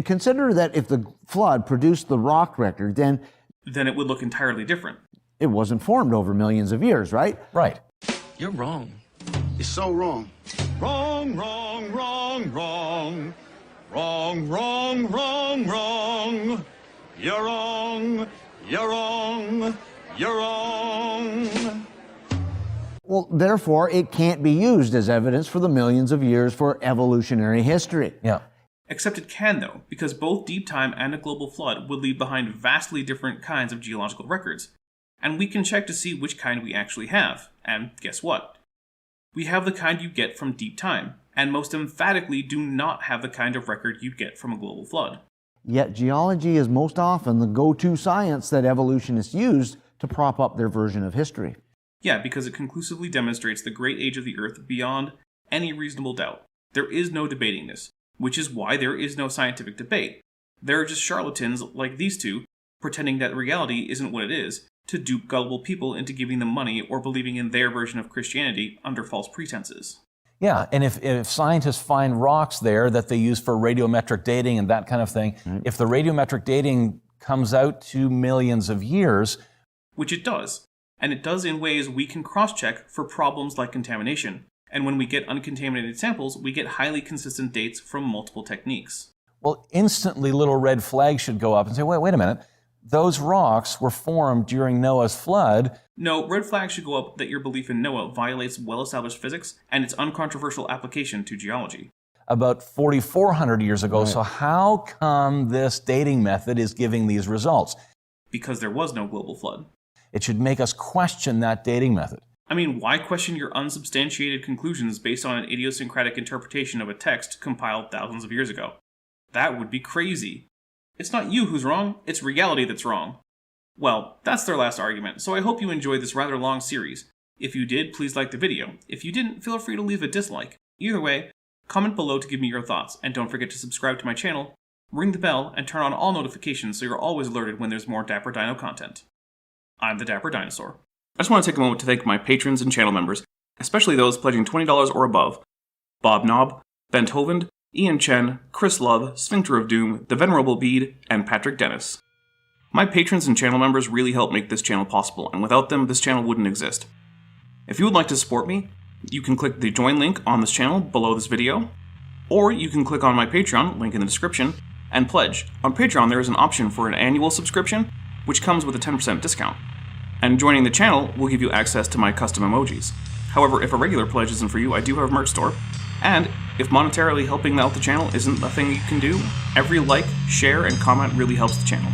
Consider that if the flood produced the rock record, then it would look entirely different. it wasn't formed over millions of years, right? Right. You're wrong. You're so wrong. Wrong, wrong, wrong, wrong. Wrong, wrong, wrong, wrong. You're wrong. You're wrong. You're wrong. Well, therefore, it can't be used as evidence for the millions of years for evolutionary history. Yeah. Except it can, though, because both deep time and a global flood would leave behind vastly different kinds of geological records. And we can check to see which kind we actually have. And guess what? We have the kind you get from deep time, and most emphatically do not have the kind of record you'd get from a global flood. Yet geology is most often the go-to science that evolutionists use to prop up their version of history. Yeah, because it conclusively demonstrates the great age of the Earth beyond any reasonable doubt. There is no debating this, which is why there is no scientific debate. There are just charlatans like these two, pretending that reality isn't what it is, to dupe gullible people into giving them money or believing in their version of Christianity under false pretenses. Yeah, and if scientists find rocks there that they use for radiometric dating and that kind of thing, if the radiometric dating comes out to millions of years... Which it does. And it does in ways we can cross-check for problems like contamination. And when we get uncontaminated samples, we get highly consistent dates from multiple techniques. Well, instantly little red flags should go up and say, wait a minute, those rocks were formed during Noah's flood. No, red flags should go up that your belief in Noah violates well-established physics and its uncontroversial application to geology. About 4,400 years ago, so how come this dating method is giving these results? Because there was no global flood. It should make us question that dating method. I mean, why question your unsubstantiated conclusions based on an idiosyncratic interpretation of a text compiled thousands of years ago? That would be crazy. It's not you who's wrong, it's reality that's wrong. Well, that's their last argument, so I hope you enjoyed this rather long series. If you did, please like the video. If you didn't, feel free to leave a dislike. Either way, comment below to give me your thoughts, and don't forget to subscribe to my channel, ring the bell, and turn on all notifications so you're always alerted when there's more Dapper Dino content. I'm the Dapper Dinosaur. I just want to take a moment to thank my patrons and channel members, especially those pledging $20 or above. Bob Knob, Bent Hovind, Ian Chen, Chris Love, Sphincter of Doom, The Venerable Bede, and Patrick Dennis. My patrons and channel members really help make this channel possible, and without them, this channel wouldn't exist. If you would like to support me, you can click the join link on this channel below this video, or you can click on my Patreon, link in the description, and pledge. On Patreon, there is an option for an annual subscription, which comes with a 10% discount. And joining the channel will give you access to my custom emojis. However, if a regular pledge isn't for you, I do have a merch store. And if monetarily helping out the channel isn't a thing you can do, every like, share, and comment really helps the channel.